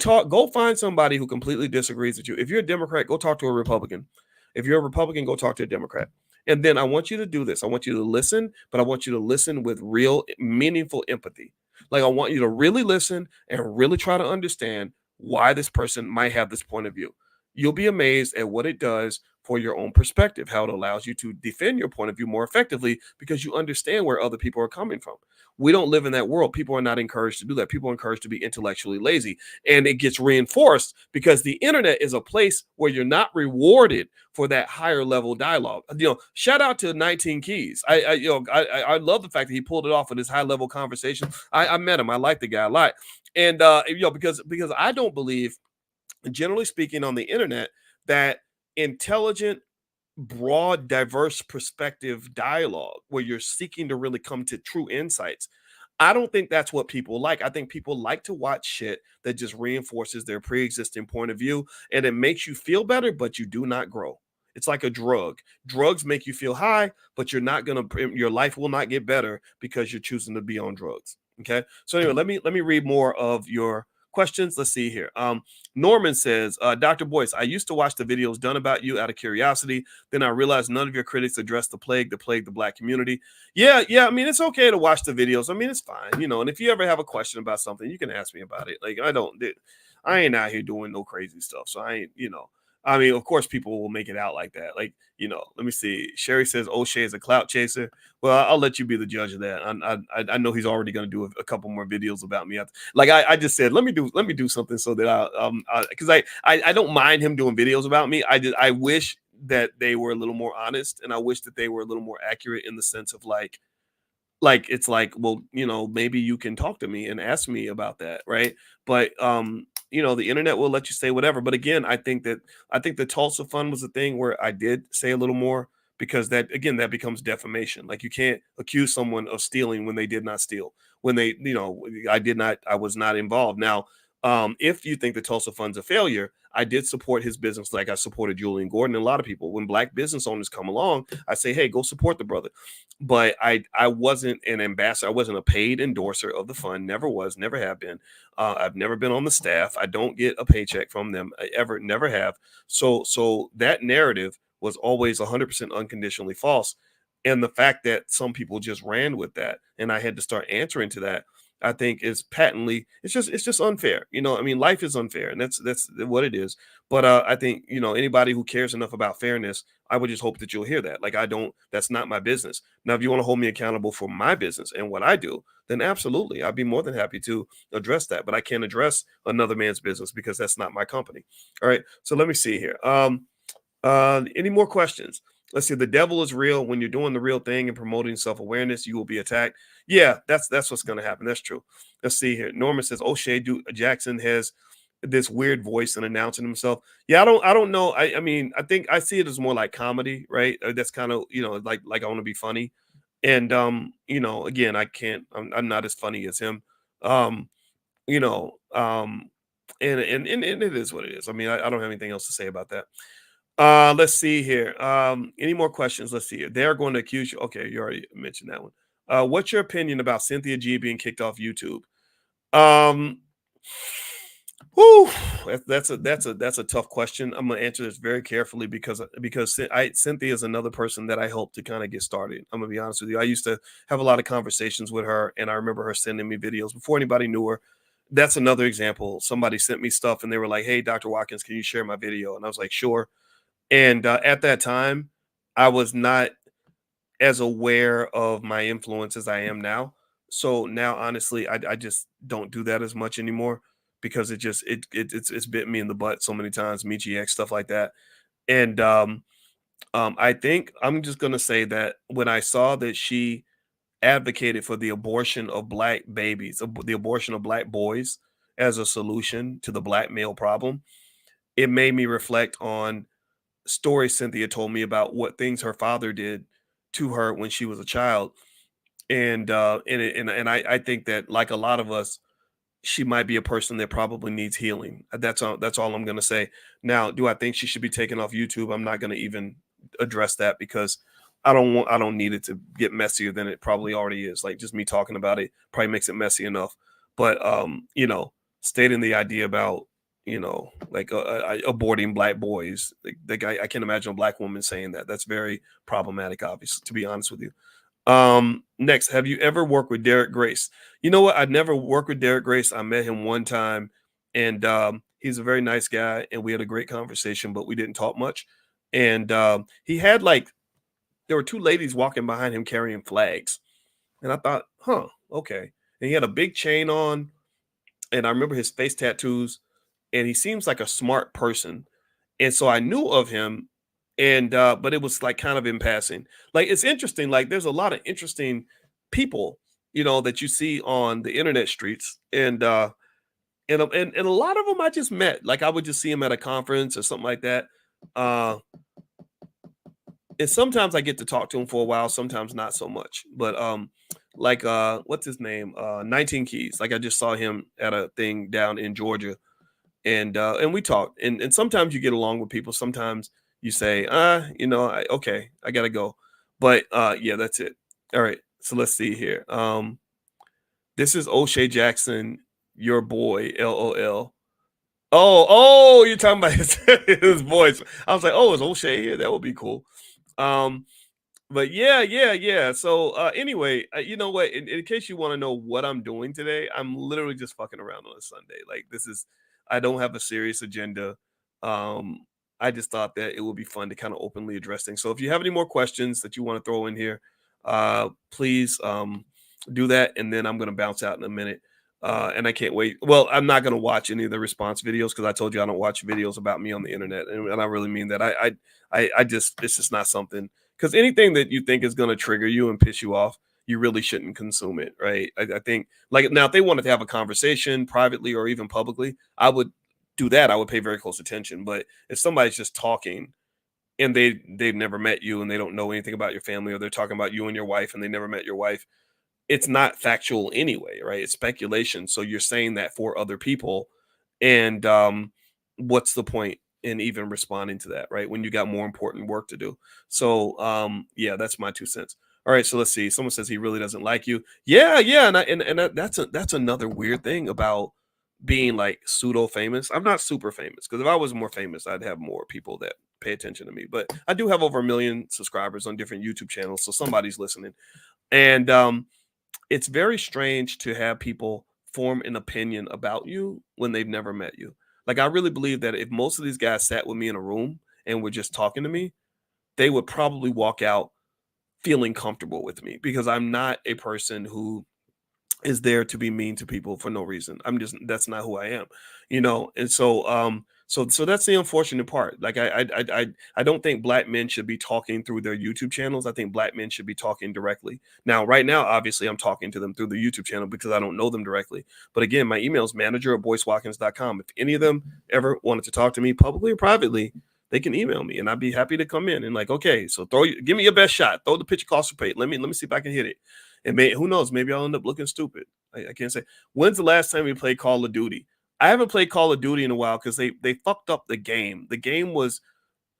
find somebody who completely disagrees with you. If you're a Democrat, go talk to a Republican. If you're a Republican, go talk to a Democrat. And then I want you to do this. I want you to listen, but I want you to listen with real, meaningful empathy. Like, I want you to really listen and really try to understand why this person might have this point of view. You'll be amazed at what it does for your own perspective, how it allows you to defend your point of view more effectively because you understand where other people are coming from. We don't live in that world. People are not encouraged to do that. People are encouraged to be intellectually lazy. And it gets reinforced because the internet is a place where you're not rewarded for that higher level dialogue. Shout out to 19 Keys. I love the fact that he pulled it off with his high level conversation. I met him. I like the guy a lot. And because I don't believe, generally speaking, on the internet, that intelligent, broad, diverse perspective dialogue where you're seeking to really come to true insights, I don't think that's what people like. I think people like to watch shit that just reinforces their pre-existing point of view, and it makes you feel better, but you do not grow. It's like a drug. Drugs make you feel high, but your life will not get better because you're choosing to be on drugs. Okay. So anyway, let me read more of your questions. Let's see here. Norman says, Dr. Boyce, I used to watch the videos done about you out of curiosity. Then I realized none of your critics addressed the plague that plagued the Black community. Yeah. I mean, it's okay to watch the videos. I mean, it's fine, And if you ever have a question about something, you can ask me about it. Like I ain't out here doing no crazy stuff. So I ain't. I mean, of course, people will make it out like that. Like, let me see. Sherry says O'Shea is a clout chaser. Well, I'll let you be the judge of that. I know he's already going to do a couple more videos about me. Like I just said, let me do something so that because I don't mind him doing videos about me. I wish that they were a little more honest, and I wish that they were a little more accurate in the sense of like it's like, well, maybe you can talk to me and ask me about that, right? But the internet will let you say whatever. But again, I think the Tulsa fund was a thing where I did say a little more, because that becomes defamation. Like, you can't accuse someone of stealing when they did not steal, when they, I was not involved. Now, if you think the Tulsa fund's a failure, I did support his business like I supported Julian Gordon and a lot of people. When Black business owners come along, I say, hey, go support the brother. But I wasn't an ambassador. I wasn't a paid endorser of the fund. Never was, never have been. I've never been on the staff. I don't get a paycheck from them. I never have. So that narrative was always 100% unconditionally false. And the fact that some people just ran with that, and I had to start answering to that, I think is patently, it's just unfair. I mean, life is unfair, and that's what it is. But I think, anybody who cares enough about fairness, I would just hope that you'll hear that. Like, that's not my business. Now, if you want to hold me accountable for my business and what I do, then absolutely, I'd be more than happy to address that. But I can't address another man's business because that's not my company. All right. So let me see here. Any more questions? Let's see. The devil is real. When you're doing the real thing and promoting self-awareness, you will be attacked. Yeah, that's what's going to happen. That's true. Let's see here. Norman says Oshay Dukes Jackson has this weird voice and announcing himself. Yeah, I don't know. I mean, I think I see it as more like comedy, right? That's kind of, like I want to be funny. And again, I'm not as funny as him. Um, you know, and it is what it is. I mean, I don't have anything else to say about that. Let's see here. Any more questions? Let's see here. They're going to accuse you. Okay, you already mentioned that one. What's your opinion about Cynthia G being kicked off YouTube? Whew, that's a tough question. I'm gonna answer this very carefully because Cynthia is another person that I hope to kind of get started. I'm gonna be honest with you. I used to have a lot of conversations with her, and I remember her sending me videos before anybody knew her. That's another example. Somebody sent me stuff, and they were like, "Hey, Dr. Watkins, can you share my video?" And I was like, "Sure." And at that time, I was not as aware of my influence as I am now. So now, honestly, I just don't do that as much anymore because it's bit me in the butt so many times, Michi X, stuff like that. And I think I'm just gonna say that when I saw that she advocated for the abortion of Black babies, the abortion of Black boys as a solution to the Black male problem, it made me reflect on stories Cynthia told me about what things her father did to her when she was a child. And I think that, like a lot of us, she might be a person that probably needs healing. That's all I'm going to say. Now, do I think she should be taken off YouTube? I'm not going to even address that because I don't need it to get messier than it probably already is. Like, just me talking about it probably makes it messy enough. But stating the idea about like aborting Black boys, like I can't imagine a Black woman saying that. That's very problematic, obviously, to be honest with you. Next, have you ever worked with Derek Grace? You know what? I've never worked with Derek Grace. I met him one time, and he's a very nice guy, and we had a great conversation, but we didn't talk much. And he had there were two ladies walking behind him carrying flags, and I thought, huh, okay. And he had a big chain on, and I remember his face tattoos, and he seems like a smart person. And so I knew of him, and but it was like kind of in passing. Like, it's interesting, like there's a lot of interesting people, that you see on the internet streets, and a lot of them I just met. Like, I would just see him at a conference or something like that. Uh and sometimes I get to talk to him for a while, sometimes not so much. But like what's his name? 19 Keys. Like, I just saw him at a thing down in Georgia, and we talked. And sometimes you get along with people, sometimes you say, okay, I gotta go. But yeah, that's it. All right. So let's see here. This is Oshay Jackson, your boy, LOL. Oh, you're talking about his voice. I was like, oh, is O'Shea here? That would be cool. Um, but yeah. So anyway, you know what? In case you want to know what I'm doing today, I'm literally just fucking around on a Sunday. Like I don't have a serious agenda. Um, I just thought that it would be fun to kind of openly address things. So if you have any more questions that you want to throw in here, please do that, and then I'm gonna bounce out in a minute. And I can't wait. Well, I'm not gonna watch any of the response videos because I told you I don't watch videos about me on the internet, and I really mean that. I just it's just not something, because anything that you think is going to trigger you and piss you off, you really shouldn't consume it, right? I think, like, now, if they wanted to have a conversation privately or even publicly, I would do that. I would pay very close attention. But if somebody's just talking and they've never met you and they don't know anything about your family, or they're talking about you and your wife and they never met your wife, it's not factual anyway, right? It's speculation. So you're saying that for other people, and what's the point in even responding to that, right? When you got more important work to do. So yeah, that's my 2 cents. All right, so let's see. Someone says he really doesn't like you. Yeah, that's another weird thing about being like pseudo famous. I'm not super famous, because if I was more famous, I'd have more people that pay attention to me. But I do have over 1 million subscribers on different YouTube channels, so somebody's listening. And it's very strange to have people form an opinion about you when they've never met you. Like, I really believe that if most of these guys sat with me in a room and were just talking to me, they would probably walk out feeling comfortable with me, because I'm not a person who is there to be mean to people for no reason. That's not who I am, And so that's the unfortunate part. Like, I don't think black men should be talking through their YouTube channels. I think black men should be talking directly. Now, right now, obviously, I'm talking to them through the YouTube channel because I don't know them directly. But again, my email is manager@boycewatkins.com. If any of them ever wanted to talk to me publicly or privately, they can email me, and I'd be happy to come in and, like, okay, so give me your best shot. Throw the pitch across the plate. Let me see if I can hit it. And who knows? Maybe I'll end up looking stupid. I can't say. When's the last time we played Call of Duty? I haven't played Call of Duty in a while because they fucked up the game. The game was,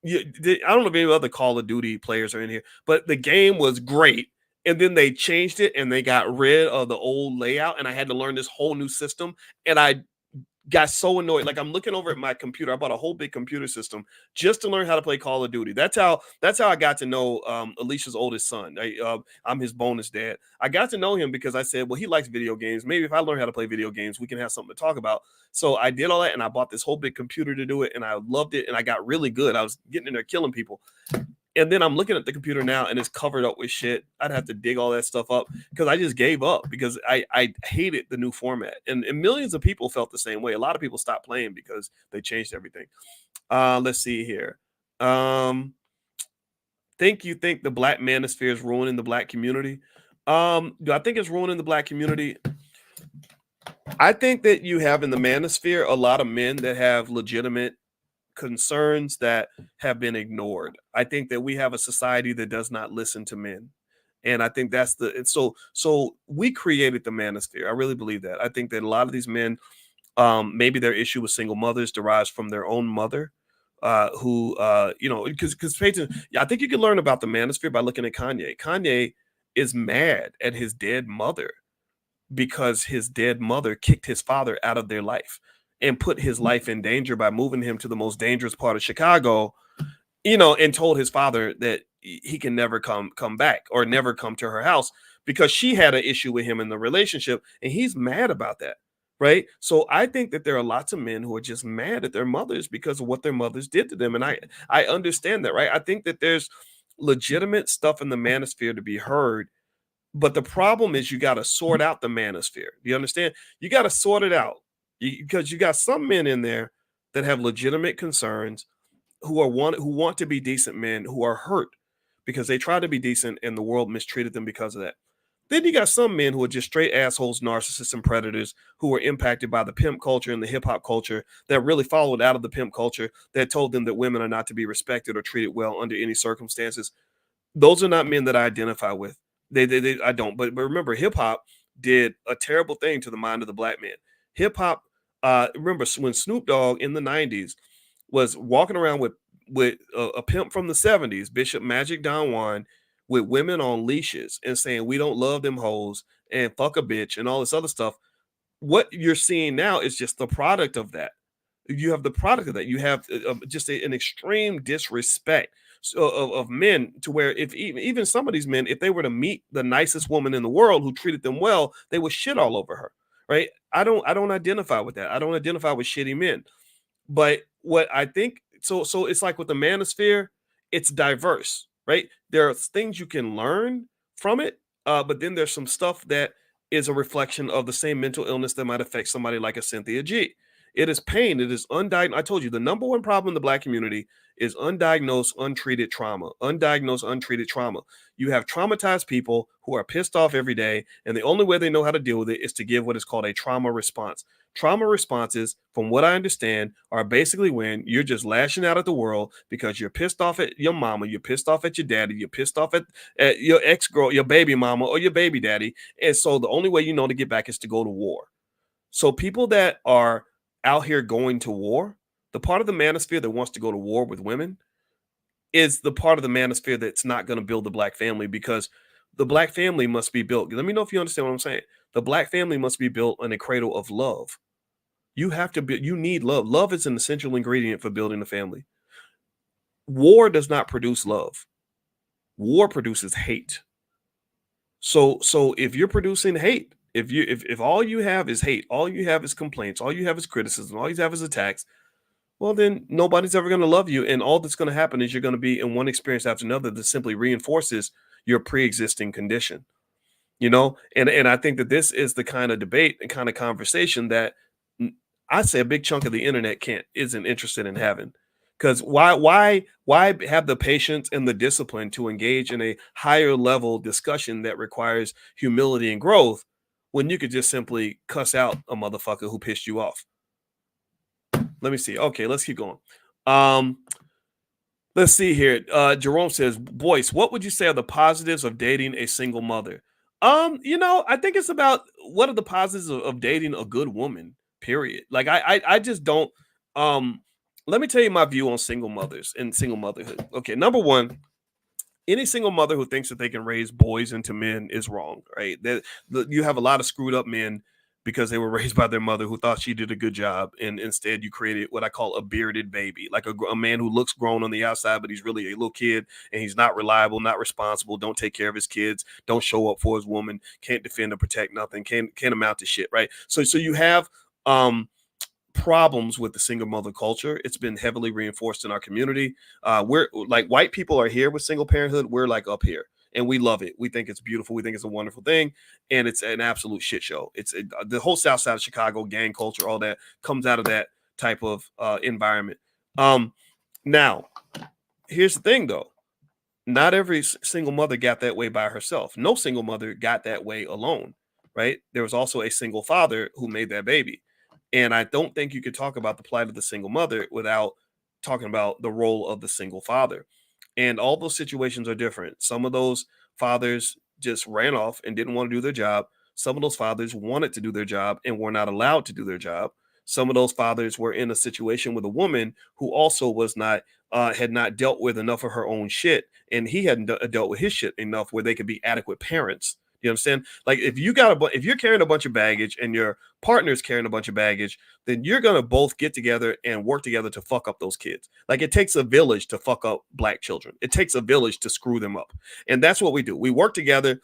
I don't know if any other Call of Duty players are in here, but the game was great. And then they changed it and they got rid of the old layout, and I had to learn this whole new system. And I got so annoyed. Like, I'm looking over at my computer. I bought a whole big computer system just to learn how to play Call of Duty. That's how I got to know Alicia's oldest son. I'm his bonus dad. I got to know him because I said, well, he likes video games. Maybe if I learn how to play video games, we can have something to talk about. So I did all that, and I bought this whole big computer to do it, and I loved it, and I got really good. I was getting in there killing people. And then I'm looking at the computer now, and it's covered up with shit. I'd have to dig all that stuff up because I just gave up, because I hated the new format. And millions of people felt the same way. A lot of people stopped playing because they changed everything. Let's see here. Think the black manosphere is ruining the black community? Do I think it's ruining the black community? I think that you have in the manosphere a lot of men that have legitimate concerns that have been ignored. I think that we have a society that does not listen to men. And I think that's so we created the manosphere. I really believe that. I think that a lot of these men, maybe their issue with single mothers derives from their own mother, who, because Peyton, I think you can learn about the manosphere by looking at Kanye. Kanye is mad at his dead mother because his dead mother kicked his father out of their life and put his life in danger by moving him to the most dangerous part of Chicago, and told his father that he can never come back or never come to her house because she had an issue with him in the relationship, and he's mad about that, right? So I think that there are lots of men who are just mad at their mothers because of what their mothers did to them, and I understand that, right? I think that there's legitimate stuff in the manosphere to be heard, but the problem is you got to sort out the manosphere. Do you understand? You got to sort it out. Because you got some men in there that have legitimate concerns, who want to be decent men, who are hurt because they try to be decent and the world mistreated them because of that. Then you got some men who are just straight assholes, narcissists, and predators, who are impacted by the pimp culture and the hip hop culture that really followed out of the pimp culture that told them that women are not to be respected or treated well under any circumstances. Those are not men that I identify with. I don't. But remember, hip hop did a terrible thing to the mind of the black man. Hip hop. Remember when Snoop Dogg in the 90s was walking around with with a pimp from the 70s, Bishop Magic Don Juan, with women on leashes and saying we don't love them hoes and fuck a bitch and all this other stuff. What you're seeing now is just the product of that. You have the product of that. You have just an extreme disrespect of men, to where if even some of these men, if they were to meet the nicest woman in the world who treated them well, they would shit all over her. Right? I don't identify with that. I don't identify with shitty men. But what I think, so it's like with the manosphere, it's diverse, right? There are things you can learn from it, but then there's some stuff that is a reflection of the same mental illness that might affect somebody like a Cynthia G. It is pain. It is undiagnosed. I told you the number one problem in the Black community is undiagnosed, untreated trauma. Undiagnosed, untreated trauma. You have traumatized people who are pissed off every day, and the only way they know how to deal with it is to give what is called a trauma response. Trauma responses, from what I understand, are basically when you're just lashing out at the world because you're pissed off at your mama, you're pissed off at your daddy, you're pissed off at your ex-girl, your baby mama, or your baby daddy. And so the only way you know to get back is to go to war. So people that are out here going to war, the part of the manosphere that wants to go to war with women is the part of the manosphere that's not going to build the Black family, because the Black family must be built. Let me know if you understand what I'm saying. The Black family must be built on a cradle of love. You have to be, you need love. Love is an essential ingredient for building a family. War does not produce love. War produces hate. So if you're producing hate, if all you have is hate, all you have is complaints, all you have is criticism, all you have is attacks, well, then nobody's ever going to love you. And all that's going to happen is you're going to be in one experience after another that simply reinforces your pre-existing condition. And I think that this is the kind of debate and kind of conversation that I say a big chunk of the internet isn't interested in having. Because why have the patience and the discipline to engage in a higher level discussion that requires humility and growth when you could just simply cuss out a motherfucker who pissed you off? Let me see. Okay, let's keep going. Let's see here. Jerome says, Boyce, what would you say are the positives of dating a single mother? I think it's about what are the positives of dating a good woman, period. Like I just don't. Let me tell you my view on single mothers and single motherhood. Okay, number one, any single mother who thinks that they can raise boys into men is wrong, right? You have a lot of screwed up men because they were raised by their mother who thought she did a good job, and instead you created what I call a bearded baby, like a man who looks grown on the outside, but he's really a little kid, and he's not reliable, not responsible, don't take care of his kids, don't show up for his woman, can't defend or protect nothing, can't amount to shit, right? So you have problems with the single mother culture. It's been heavily reinforced in our community. We're like, white people are here with single parenthood. We're like up here, and we love it. We think it's beautiful. We think it's a wonderful thing, and it's an absolute shit show. The whole South Side of Chicago, gang culture, all that comes out of that type of environment. Now, here's the thing, though. Not every single mother got that way by herself. No single mother got that way alone, right? There was also a single father who made that baby. And I don't think you could talk about the plight of the single mother without talking about the role of the single father. And all those situations are different. Some of those fathers just ran off and didn't want to do their job. Some of those fathers wanted to do their job and were not allowed to do their job. Some of those fathers were in a situation with a woman who also was not had not dealt with enough of her own shit, and he hadn't dealt with his shit enough where they could be adequate parents. You understand? Like if you're carrying a bunch of baggage and your partner's carrying a bunch of baggage, then you're gonna both get together and work together to fuck up those kids. Like it takes a village to fuck up Black children. It takes a village to screw them up, and that's what we do. We work together.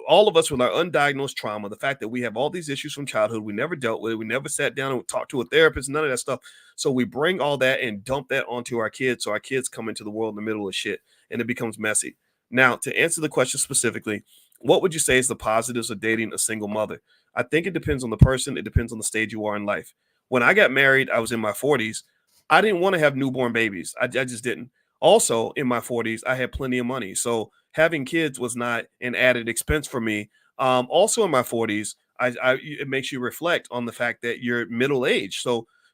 All of us with our undiagnosed trauma, the fact that we have all these issues from childhood, we never dealt with it, we never sat down and talked to a therapist, none of that stuff. So we bring all that and dump that onto our kids. So our kids come into the world in the middle of shit, and it becomes messy. Now, to answer the question specifically, what would you say is the positives of dating a single mother? I think it depends on the person. It depends on the stage you are in life. When I got married, I was in my 40s. I didn't want to have newborn babies. I just didn't. Also, in my 40s, I had plenty of money. So having kids was not an added expense for me. Also in my 40s, it makes you reflect on the fact that you're middle-aged.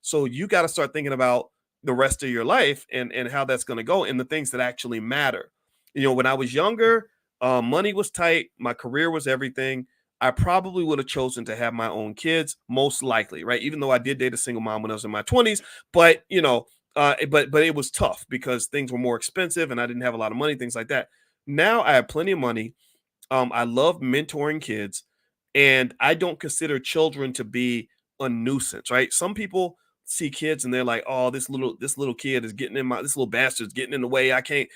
So you got to start thinking about the rest of your life and how that's going to go and the things that actually matter. When I was younger, money was tight. My career was everything. I probably would have chosen to have my own kids, most likely, right? Even though I did date a single mom when I was in my 20s, but But it was tough because things were more expensive and I didn't have a lot of money, things like that. Now I have plenty of money. I love mentoring kids, and I don't consider children to be a nuisance, right? Some people see kids and they're like, "Oh, this little kid is getting in my this little bastard's getting in the way. I can't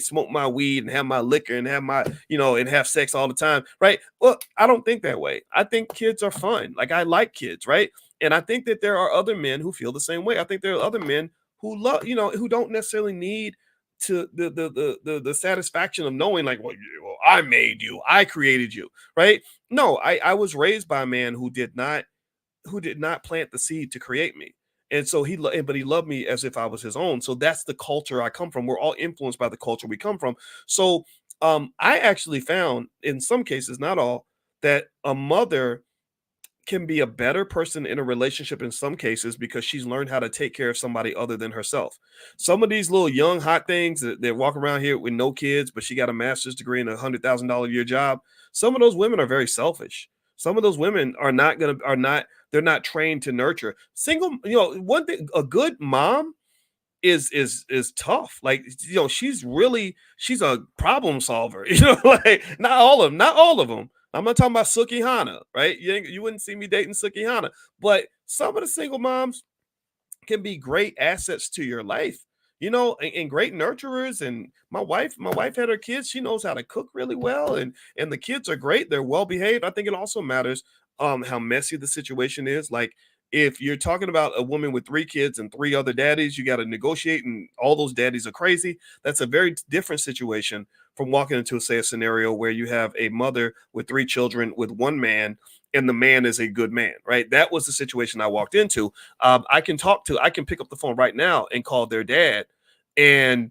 smoke my weed and have my liquor and have my and have sex all the time, right?" Well, I don't think that way. I think kids are fun. Like I like kids, right? And I think that there are other men who feel the same way. I think there are other men who love, who don't necessarily need to the satisfaction of knowing like, well, I made you, I created you, right? No, I was raised by a man who did not plant the seed to create me. And so but he loved me as if I was his own. So that's the culture I come from. We're all influenced by the culture we come from. So I actually found in some cases, not all, that a mother can be a better person in a relationship in some cases because she's learned how to take care of somebody other than herself. Some of these little young hot things that walk around here with no kids, but she got a master's degree and $100,000 a year job. Some of those women are very selfish. Some of those women they're not trained to nurture. One thing, a good mom is tough. Like, she's a problem solver. Like not all of them. I'm not talking about Suki Hana, right? You wouldn't see me dating Suki Hana, but some of the single moms can be great assets to your life, and great nurturers. And my wife had her kids. She knows how to cook really well, and the kids are great. They're well behaved. I think it also matters how messy the situation is. Like, if you're talking about a woman with 3 kids and 3 other daddies, you got to negotiate, and all those daddies are crazy. That's a very different situation from walking into, say, a scenario where you have a mother with 3 children with one man, and the man is a good man, right? That was the situation I walked into. I can pick up the phone right now and call their dad, and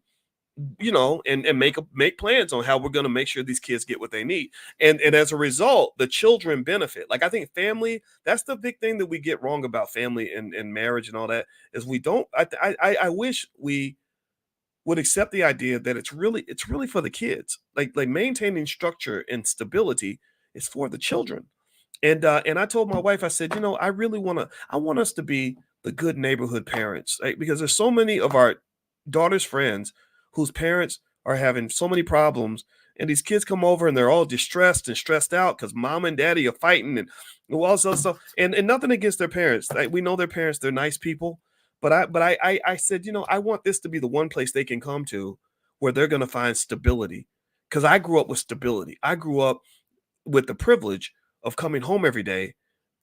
and make plans on how we're going to make sure these kids get what they need. And as a result, the children benefit. Like, I think family, that's the big thing that we get wrong about family and marriage and all that, is we don't. I wish we would accept the idea that it's really for the kids. Like maintaining structure and stability is for the children. And I told my wife, I said, I want us to be the good neighborhood parents, right? Because there's so many of our daughter's friends whose parents are having so many problems, and these kids come over and they're all distressed and stressed out because mom and daddy are fighting and all this other stuff. And nothing against their parents. Like, we know their parents, they're nice people. But I said, I want this to be the one place they can come to where they're gonna find stability. Because I grew up with stability. I grew up with the privilege of coming home every day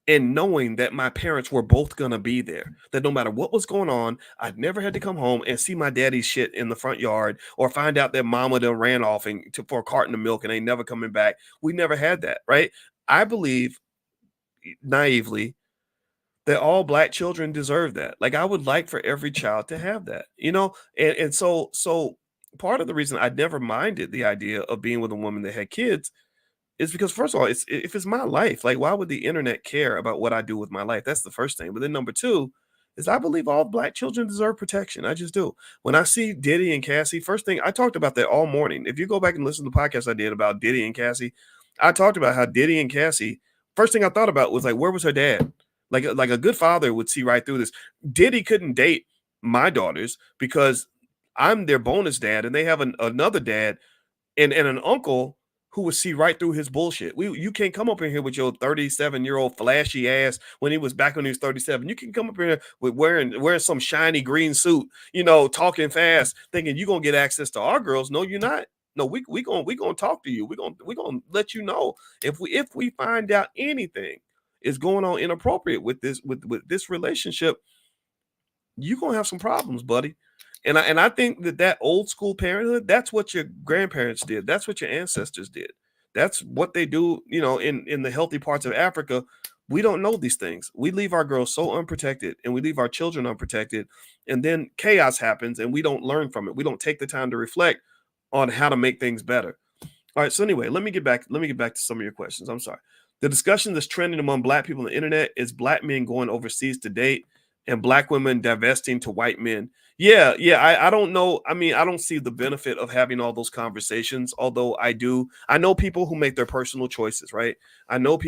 and knowing that my parents were both going to be there, that no matter what was going on, I'd never had to come home and see my daddy's shit in the front yard, or find out that mama done ran off for a carton of milk and ain't never coming back. We never had that, right? I believe naively that all Black children deserve that. Like, I would like for every child to have that, and so part of the reason I never minded the idea of being with a woman that had kids is because, first of all, if it's my life, like, why would the internet care about what I do with my life? That's the first thing. But then number two is, I believe all Black children deserve protection. I just do. When I see Diddy and Cassie, first thing, I talked about that all morning. If you go back and listen to the podcast I did about Diddy and Cassie, I talked about how Diddy and Cassie, first thing I thought about was, like, where was her dad? Like a good father would see right through this. Diddy couldn't date my daughters because I'm their bonus dad, and they have another dad and an uncle who would see right through his bullshit. You can't come up in here with your 37-year-old flashy ass when he was 37. You can come up in here with wearing some shiny green suit, talking fast, thinking you're gonna get access to our girls. No, you're not. No, we gonna talk to you. We gonna let you know if we find out anything is going on inappropriate with this relationship, you're gonna have some problems, buddy. And I think that old school parenthood, that's what your grandparents did. That's what your ancestors did. That's what they do, in the healthy parts of Africa. We don't know these things. We leave our girls so unprotected, and we leave our children unprotected, and then chaos happens and we don't learn from it. We don't take the time to reflect on how to make things better. All right. So anyway, let me get back to some of your questions. I'm sorry. The discussion that's trending among Black people on the internet is Black men going overseas to date and Black women divesting to white men. Yeah. I don't know. I mean, I don't see the benefit of having all those conversations, although I know people who make their personal choices, right? I know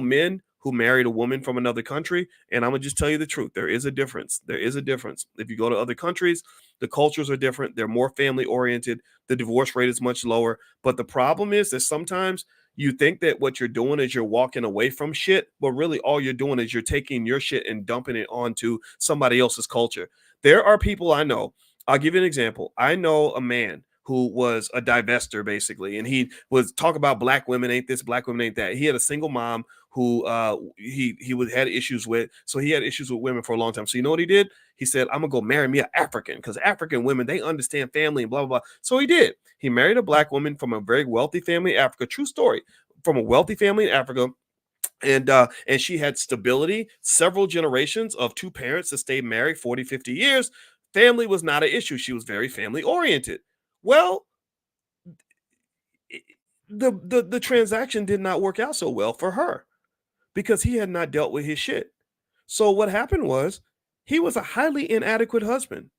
men who married a woman from another country, and I'm gonna just tell you the truth. There is a difference. There is a difference. If you go to other countries, the cultures are different. They're more family oriented. The divorce rate is much lower. But the problem is that sometimes you think that what you're doing is you're walking away from shit, but really all you're doing is you're taking your shit and dumping it onto somebody else's culture. There are people I know. I'll give you an example. I know a man who was a divester basically, and he was talk about black women ain't this, black women ain't that. He had a single mom who had issues with, so he had issues with women for a long time. So you know what he did? He said, "I'm gonna go marry me an African because African women they understand family and blah blah blah." So he did. He married a black woman from a very wealthy family in Africa. True story, from a wealthy family in Africa. And she had stability, several generations of two parents that stayed married 40, 50 years. Family was not an issue. She was very family oriented. Well, the transaction did not work out so well for her because he had not dealt with his shit. So what happened was he was a highly inadequate husband.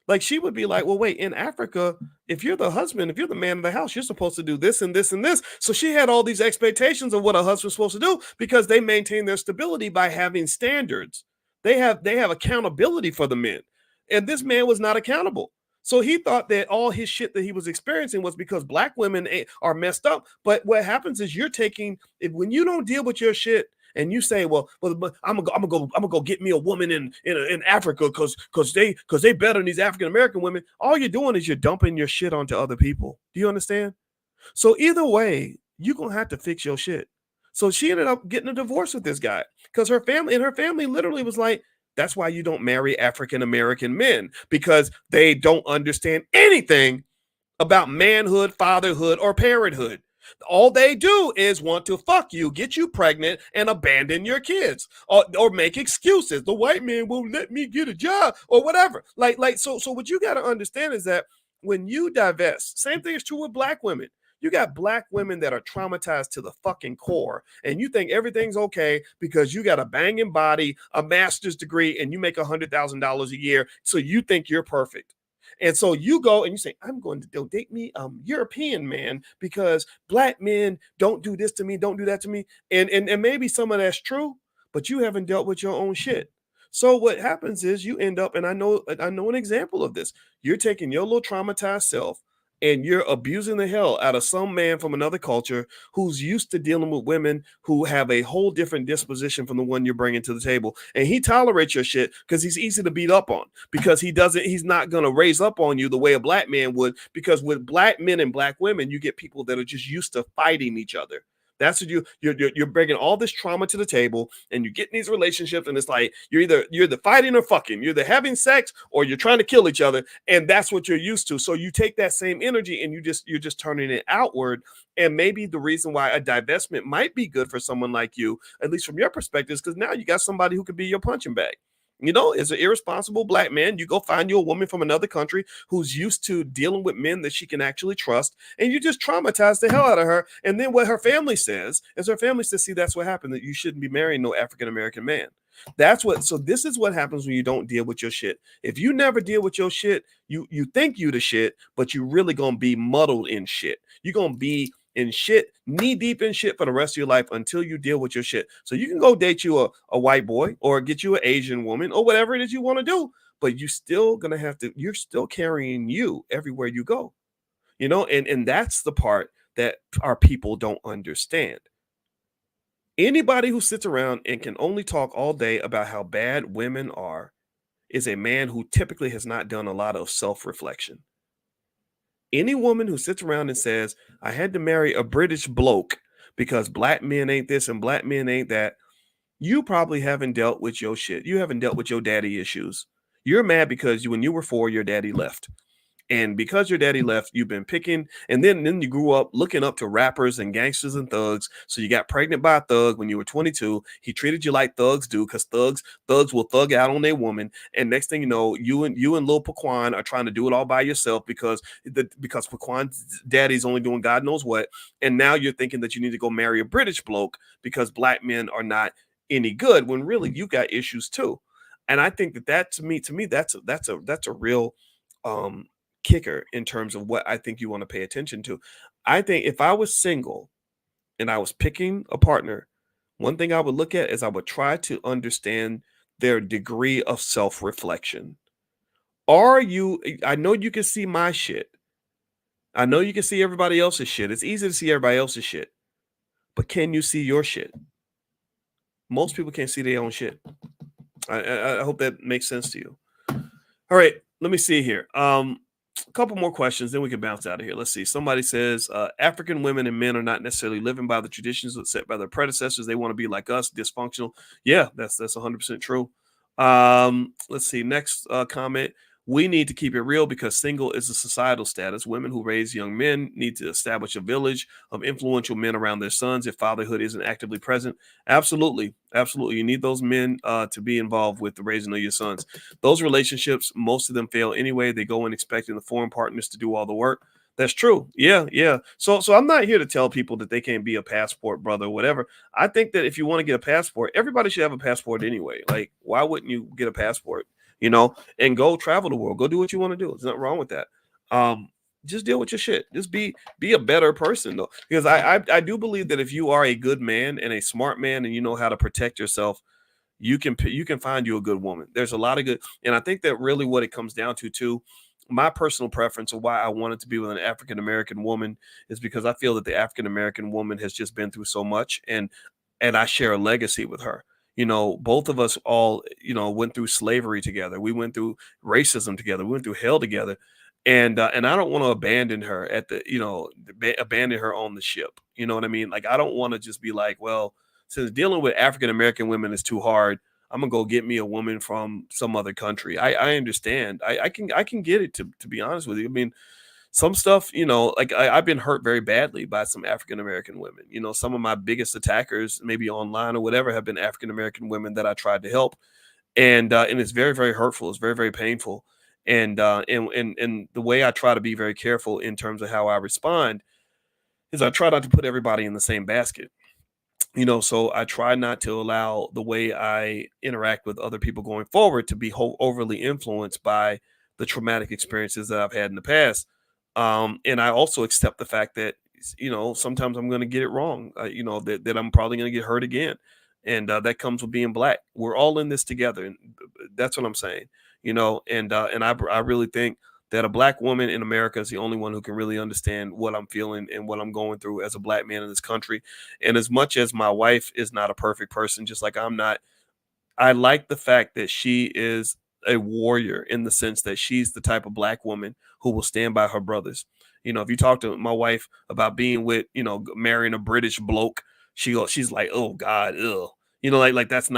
Like she would be like, well, wait, in Africa, if you're the husband, if you're the man of the house, you're supposed to do this and this and this. So she had all these expectations of what a husband's supposed to do because they maintain their stability by having standards. They have accountability for the men. And this man was not accountable. So he thought that all his shit that he was experiencing was because black women are messed up. But what happens is when you don't deal with your shit and you say, well, but I'm gonna go get me a woman in Africa because they better than these African American women. All you're doing is you're dumping your shit onto other people. Do you understand? So either way, you're gonna have to fix your shit. So she ended up getting a divorce with this guy because her family literally was like, that's why you don't marry African American men because they don't understand anything about manhood, fatherhood, or parenthood. All they do is want to fuck you, get you pregnant, and abandon your kids, or make excuses. The white man won't let me get a job, or whatever. So what you got to understand is that when you divest, same thing is true with black women. You got black women that are traumatized to the fucking core, and you think everything's okay because you got a banging body, a master's degree, and you make $100,000 a year. So you think you're perfect. And so you go and you say, I'm going to date me European man because black men don't do this to me, don't do that to me. And maybe some of that's true, but you haven't dealt with your own shit. So what happens is you end up, and I know an example of this. You're taking your little traumatized self and you're abusing the hell out of some man from another culture who's used to dealing with women who have a whole different disposition from the one you're bringing to the table. And he tolerates your shit because he's easy to beat up on because he's not going to raise up on you the way a black man would, because with black men and black women, you get people that are just used to fighting each other. That's what you're bringing all this trauma to the table, and you get in these relationships, and it's like you're either fighting or fucking, you're either having sex or you're trying to kill each other, and that's what you're used to. So you take that same energy and you're just turning it outward. And maybe the reason why a divestment might be good for someone like you, at least from your perspective, is because now you got somebody who could be your punching bag. You know, as an irresponsible black man, you go find you a woman from another country who's used to dealing with men that she can actually trust, and you just traumatize the hell out of her. And then what her family says is see, that's what happened, that you shouldn't be marrying no African American man. So this is what happens when you don't deal with your shit. If you never deal with your shit, you think you the shit, but you really gonna be muddled in shit. You're gonna be in shit, knee deep in shit for the rest of your life until you deal with your shit. So you can go date you a white boy or get you an Asian woman or whatever it is you want to do, but you're still carrying you everywhere you go. You know, and that's the part that our people don't understand. Anybody who sits around and can only talk all day about how bad women are is a man who typically has not done a lot of self-reflection. Any woman who sits around and says, I had to marry a British bloke because black men ain't this and black men ain't that, you probably haven't dealt with your shit. You haven't dealt with your daddy issues. You're mad because when you were 4, your daddy left. And because your daddy left, you've been picking, and then you grew up looking up to rappers and gangsters and thugs. So you got pregnant by a thug when you were 22. He treated you like thugs do, because thugs will thug out on their woman. And next thing you know, you and Lil Paquan are trying to do it all by yourself because Paquan's daddy's only doing God knows what. And now you're thinking that you need to go marry a British bloke because black men are not any good, when really you got issues too. And I think that to me that's a real kicker in terms of what I think you want to pay attention to. I think if I was single and I was picking a partner, One thing I would look at is I would try to understand their degree of self-reflection. Are you I know you can see my shit. I know you can see everybody else's shit. It's easy to see everybody else's shit. But can you see your shit? Most people can't see their own shit. I hope that makes sense to you. All right, let me see here. A couple more questions, then we can bounce out of here. Let's see. Somebody says African women and men are not necessarily living by the traditions set by their predecessors. They want to be like us, dysfunctional. Yeah, that's 100% true. Let's see. Next comment. We need to keep it real because single is a societal status. Women who raise young men need to establish a village of influential men around their sons if fatherhood isn't actively present. Absolutely. Absolutely. You need those men to be involved with the raising of your sons. Those relationships, most of them fail anyway. They go in expecting the foreign partners to do all the work. That's true. Yeah, yeah. So I'm not here to tell people that they can't be a passport brother or whatever. I think that if you want to get a passport, everybody should have a passport anyway. Like, why wouldn't you get a passport? And go travel the world. Go do what you want to do. There's nothing wrong with that. Um, just deal with your shit. Just be a better person though, because I do believe that if you are a good man and a smart man and you know how to protect yourself, you can find you a good woman. There's a lot of good, and I think that really what it comes down to too. My personal preference of why I wanted to be with an African American woman is because I feel that the African American woman has just been through so much, and I share a legacy with her. Both of us all, went through slavery together. We went through racism together. We went through hell together. And I don't want to abandon her abandon her on the ship. You know what I mean? Like, I don't want to just be like, well, since dealing with African American women is too hard, I'm gonna go get me a woman from some other country. I understand. I can get it to be honest with you. I mean, some stuff, like I've been hurt very badly by some African American women. Some of my biggest attackers, maybe online or whatever, have been African American women that I tried to help, and it's very very hurtful. It's very very painful, and the way I try to be very careful in terms of how I respond is I try not to put everybody in the same basket. So I try not to allow the way I interact with other people going forward to be overly influenced by the traumatic experiences that I've had in the past. And I also accept the fact that sometimes I'm going to get it wrong. That I'm probably going to get hurt again, and that comes with being black. We're all in this together, and that's what I'm saying. And I really think that a black woman in America is the only one who can really understand what I'm feeling and what I'm going through as a black man in this country. And as much as my wife is not a perfect person, just like I'm not, I like the fact that she is a warrior in the sense that she's the type of black woman who will stand by her brothers. If you talk to my wife about being with, marrying a British bloke, she's like, oh God, ugh. Like that's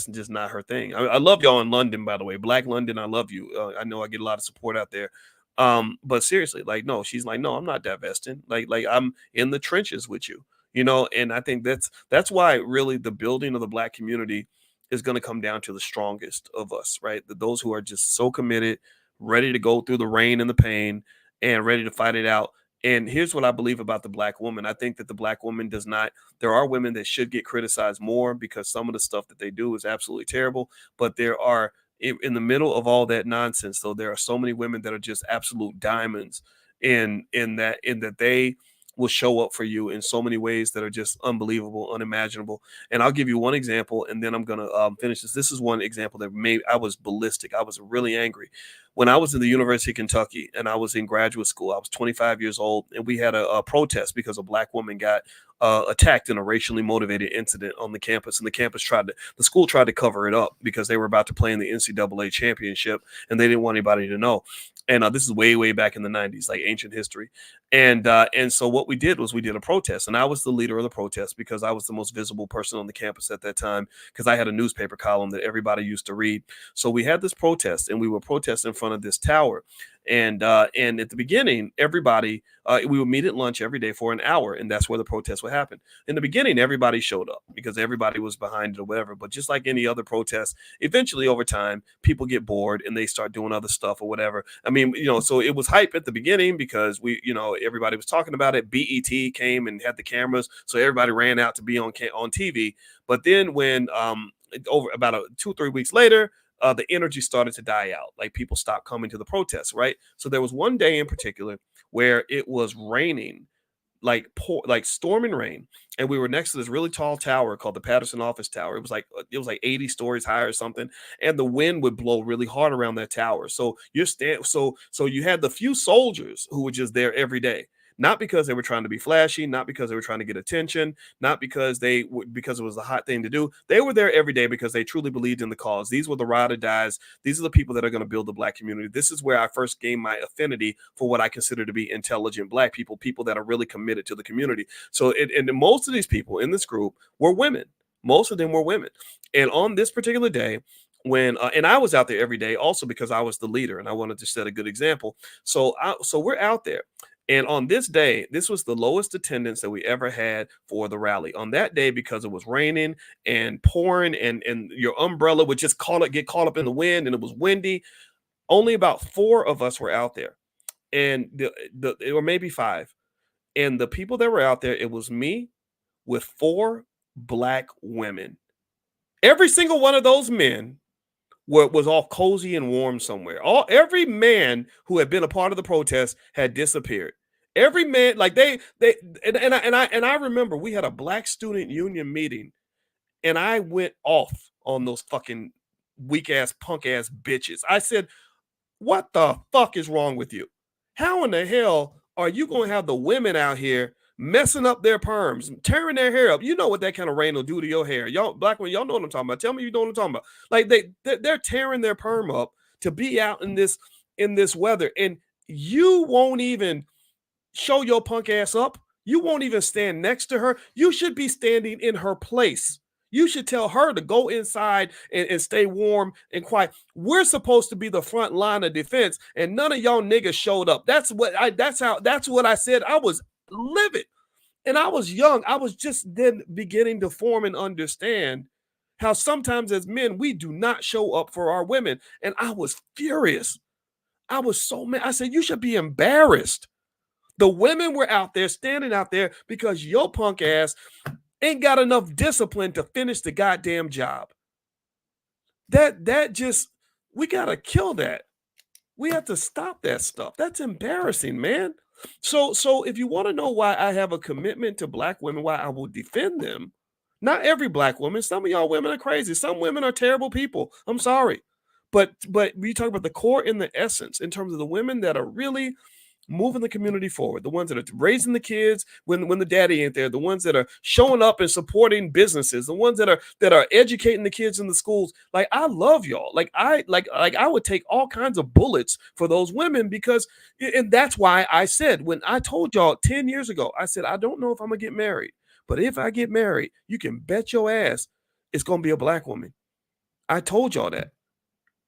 just not her thing. I love y'all in London, by the way, Black London. I love you. I know I get a lot of support out there. But seriously, like, no, she's like, no, I'm not divesting. Like I'm in the trenches with you, and I think that's why really the building of the black community is going to come down to the strongest of us, right? Those who are just so committed, ready to go through the rain and the pain, and ready to fight it out. And here's what I believe about the black woman. I think that the black woman does not, there are women that should get criticized more because some of the stuff that they do is absolutely terrible. But there are, in the middle of all that nonsense, though, there are so many women that are just absolute diamonds in that they will show up for you in so many ways that are just unbelievable, unimaginable. And I'll give you one example, and then I'm gonna finish this. This is one example that made I was ballistic. I was really angry when I was in the University of Kentucky and I was in graduate school. I was 25 years old, and we had a protest because a black woman got attacked in a racially motivated incident on the campus, and the school tried to cover it up because they were about to play in the NCAA championship, and they didn't want anybody to know. And this is way, way back in the 90s, like ancient history. And so what we did was we did a protest, and I was the leader of the protest because I was the most visible person on the campus at that time because I had a newspaper column that everybody used to read. So we had this protest, and we were protesting in front of this tower. And at the beginning, everybody we would meet at lunch every day for an hour, and that's where the protest would happen. In the beginning, everybody showed up because everybody was behind it or whatever. But just like any other protest, eventually over time, people get bored and they start doing other stuff or whatever. I mean, so it was hype at the beginning because everybody was talking about it. BET came and had the cameras, so everybody ran out to be on TV. But then when over about 2 or 3 weeks later, the energy started to die out. Like people stopped coming to the protests, right? So there was one day in particular where it was raining like storm and rain, and we were next to this really tall tower called the Patterson Office Tower. It was like 80 stories high or something, and the wind would blow really hard around that tower. So you had the few soldiers who were just there every day. Not because they were trying to be flashy, not because they were trying to get attention, not because because it was the hot thing to do. They were there every day because they truly believed in the cause. These were the ride or dies. These are the people that are going to build the Black community. This is where I first gained my affinity for what I consider to be intelligent Black people, people that are really committed to the community. So, and most of these people in this group were women. Most of them were women. And on this particular day, and I was out there every day also because I was the leader and I wanted to set a good example. So we're out there. And on this day, this was the lowest attendance that we ever had for the rally. On that day, because it was raining and pouring, and your umbrella would just get caught up in the wind, and it was windy. Only about 4 of us were out there, and or maybe 5. And the people that were out there, it was me with 4 Black women. Every single one of those men was all cozy and warm somewhere. Every man who had been a part of the protest had disappeared. Every man, like I remember we had a Black student union meeting, and I went off on those fucking weak ass punk ass bitches. I said, "What the fuck is wrong with you? How in the hell are you going to have the women out here messing up their perms, tearing their hair up? You know what that kind of rain will do to your hair. Y'all Black women, y'all know what I'm talking about. Tell me you know what I'm talking about. Like they're tearing their perm up to be out in this weather, and you won't even show your punk ass up. You won't even stand next to her. You should be standing in her place. You should tell her to go inside and stay warm and quiet. We're supposed to be the front line of defense, and none of y'all niggas showed up. That's what I said. I was livid. And I was young. I was just then beginning to form and understand how sometimes as men, we do not show up for our women. And I was furious. I was so mad. I said, you should be embarrassed. The women were out there, standing out there because your punk ass ain't got enough discipline to finish the goddamn job. We got to kill that. We have to stop that stuff. That's embarrassing, man. So if you want to know why I have a commitment to Black women, why I will defend them, not every Black woman. Some of y'all women are crazy. Some women are terrible people. I'm sorry. But we talk about the core and the essence in terms of the women that are really moving the community forward, the ones that are raising the kids when the daddy ain't there, the ones that are showing up and supporting businesses, the ones that are educating the kids in the schools. Like, I love y'all. Like I would take all kinds of bullets for those women, because, and that's why I said, when I told y'all 10 years ago, I said, I don't know if I'm gonna get married, but if I get married, you can bet your ass it's gonna be a Black woman. I told y'all that.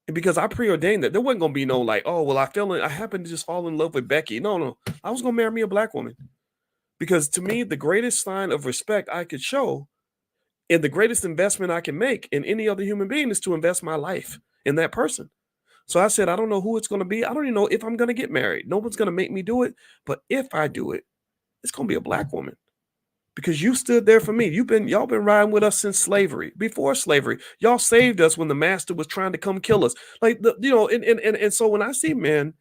Because I preordained that there wasn't going to be no like, oh, well, I happened to just fall in love with Becky. No. I was going to marry me a Black woman. Because to me, the greatest sign of respect I could show and the greatest investment I can make in any other human being is to invest my life in that person. So I said, I don't know who it's going to be. I don't even know if I'm going to get married. No one's going to make me do it. But if I do it, it's going to be a Black woman. Because you stood there for me. Y'all been riding with us since slavery, before slavery. Y'all saved us when the master was trying to come kill us. Like, and so when I see men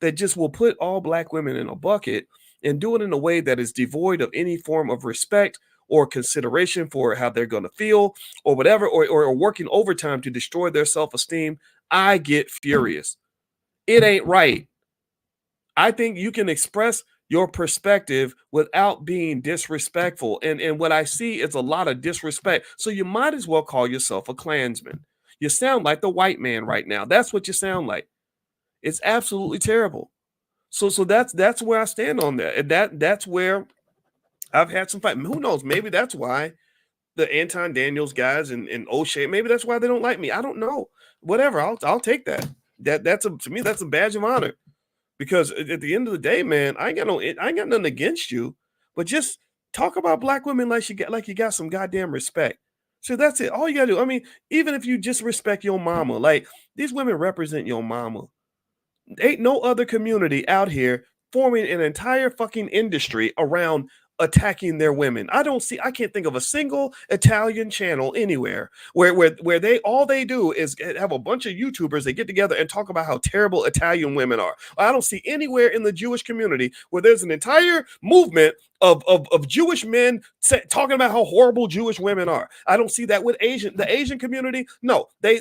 that just will put all Black women in a bucket and do it in a way that is devoid of any form of respect or consideration for how they're going to feel or whatever, or working overtime to destroy their self-esteem, I get furious. It ain't right. I think you can express your perspective without being disrespectful. And what I see is a lot of disrespect. So you might as well call yourself a Klansman. You sound like the white man right now. That's what you sound like. It's absolutely terrible. So that's where I stand on that. And that's where I've had some fight. Who knows? Maybe that's why the Anton Daniels guys and Oshay, maybe that's why they don't like me. I don't know. Whatever. I'll take that. To me, that's a badge of honor. Because at the end of the day, man, I ain't got nothing against you, but just talk about Black women like you got some goddamn respect. So that's it. All you gotta do. I mean, even if you just respect your mama, like, these women represent your mama. Ain't no other community out here forming an entire fucking industry around attacking their women. I can't think of a single Italian channel anywhere where they do is have a bunch of YouTubers that get together and talk about how terrible Italian women are. I don't see anywhere in the Jewish community where there's an entire movement of Jewish men talking about how horrible Jewish women are. I don't see that with the Asian community. No, they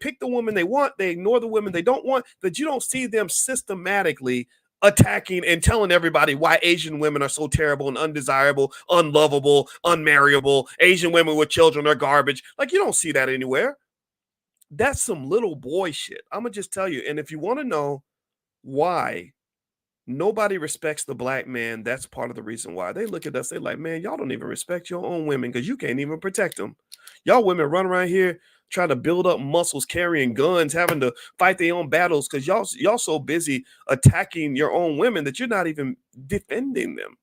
pick the woman they want, they ignore the women they don't want, but you don't see them systematically attacking and telling everybody why Asian women are so terrible and undesirable, unlovable, unmarriable. Asian women with children are garbage. Like, you don't see that anywhere. That's some little boy shit. I'm going to just tell you. And if you want to know why nobody respects the black man, that's part of the reason why. They look at us, they're like, man, y'all don't even respect your own women because you can't even protect them. Y'all women run around here trying to build up muscles, carrying guns, having to fight their own battles because y'all so busy attacking your own women that you're not even defending them.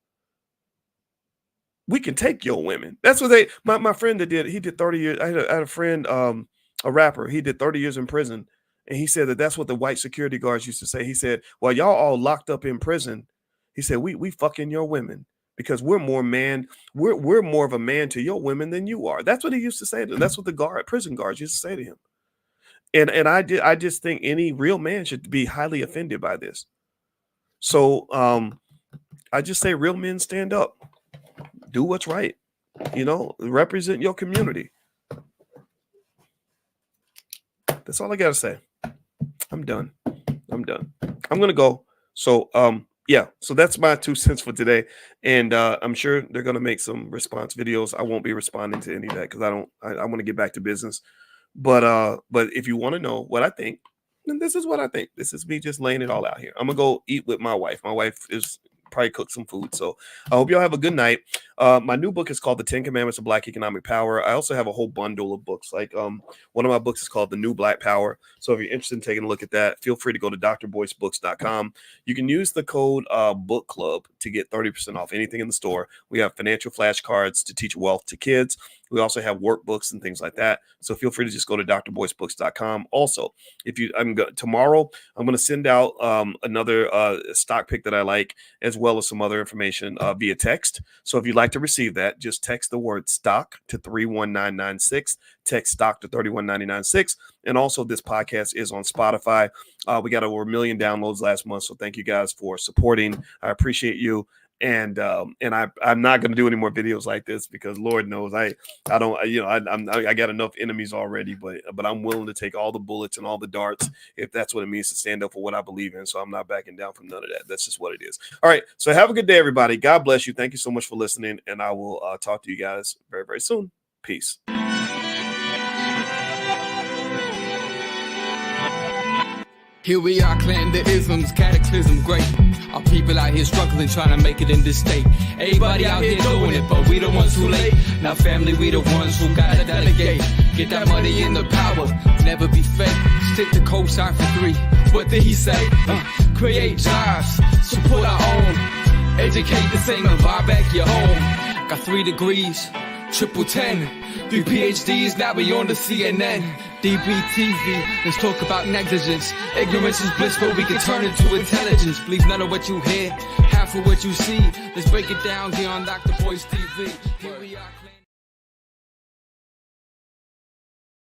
We can take your women. That's what my friend he did 30 years. I had a friend, a rapper, he did 30 years in prison. And he said that's what the white security guards used to say. He said, well, y'all all locked up in prison. He said, we fucking your women because we're more of a man to your women than you are. That's what he used to say to them. That's what the prison guards used to say to him. And I just think any real man should be highly offended by this. So I just say real men stand up, do what's right, represent your community. That's all I got to say. I'm done. I'm going to go. So, so that's my 2 cents for today. And I'm sure they're going to make some response videos. I won't be responding to any of that because I want to get back to business. But if you want to know what I think, then this is what I think. This is me just laying it all out here. I'm going to go eat with my wife. My wife is probably cook some food. So I hope y'all have a good night. My new book is called The 10 Commandments of Black Economic Power. I also have a whole bundle of books. Like one of my books is called The New Black Power. So if you're interested in taking a look at that, feel free to go to drboycebooks.com. You can use the code book club to get 30% off anything in the store. We have financial flashcards to teach wealth to kids. We also have workbooks and things like that. So feel free to just go to drboycebooks.com. Also, tomorrow, I'm going to send out another stock pick that I like, as well as some other information via text. So if you'd like to receive that, just text the word stock to 31996. Text stock to 31996. And also, this podcast is on Spotify. We got over 1 million downloads last month. So thank you guys for supporting. I appreciate you. And I'm not going to do any more videos like this because Lord knows I got enough enemies already, but I'm willing to take all the bullets and all the darts if that's what it means to stand up for what I believe in. So I'm not backing down from none of that. That's just what it is. All right. So have a good day, everybody. God bless you. Thank you so much for listening. And I will talk to you guys very, very soon. Peace. Here we are, clanting the isms, cataclysm great. Our people out here struggling, trying to make it in this state. Everybody out here doing it, but we the ones who late. Now family, we the ones who gotta delegate. Get that money in the power, never be fake. Stick to cosign for 3. What did he say? Create jobs, support our own. Educate the same and buy back your home. Got 3 degrees, triple 10. 3 PhDs, now we on the CNN. DBTV, let's talk about negligence. Ignorance is bliss, but we can turn it to intelligence. Believe none of what you hear, half of what you see. Let's break it down here on Dr. Boyce TV. Here we are.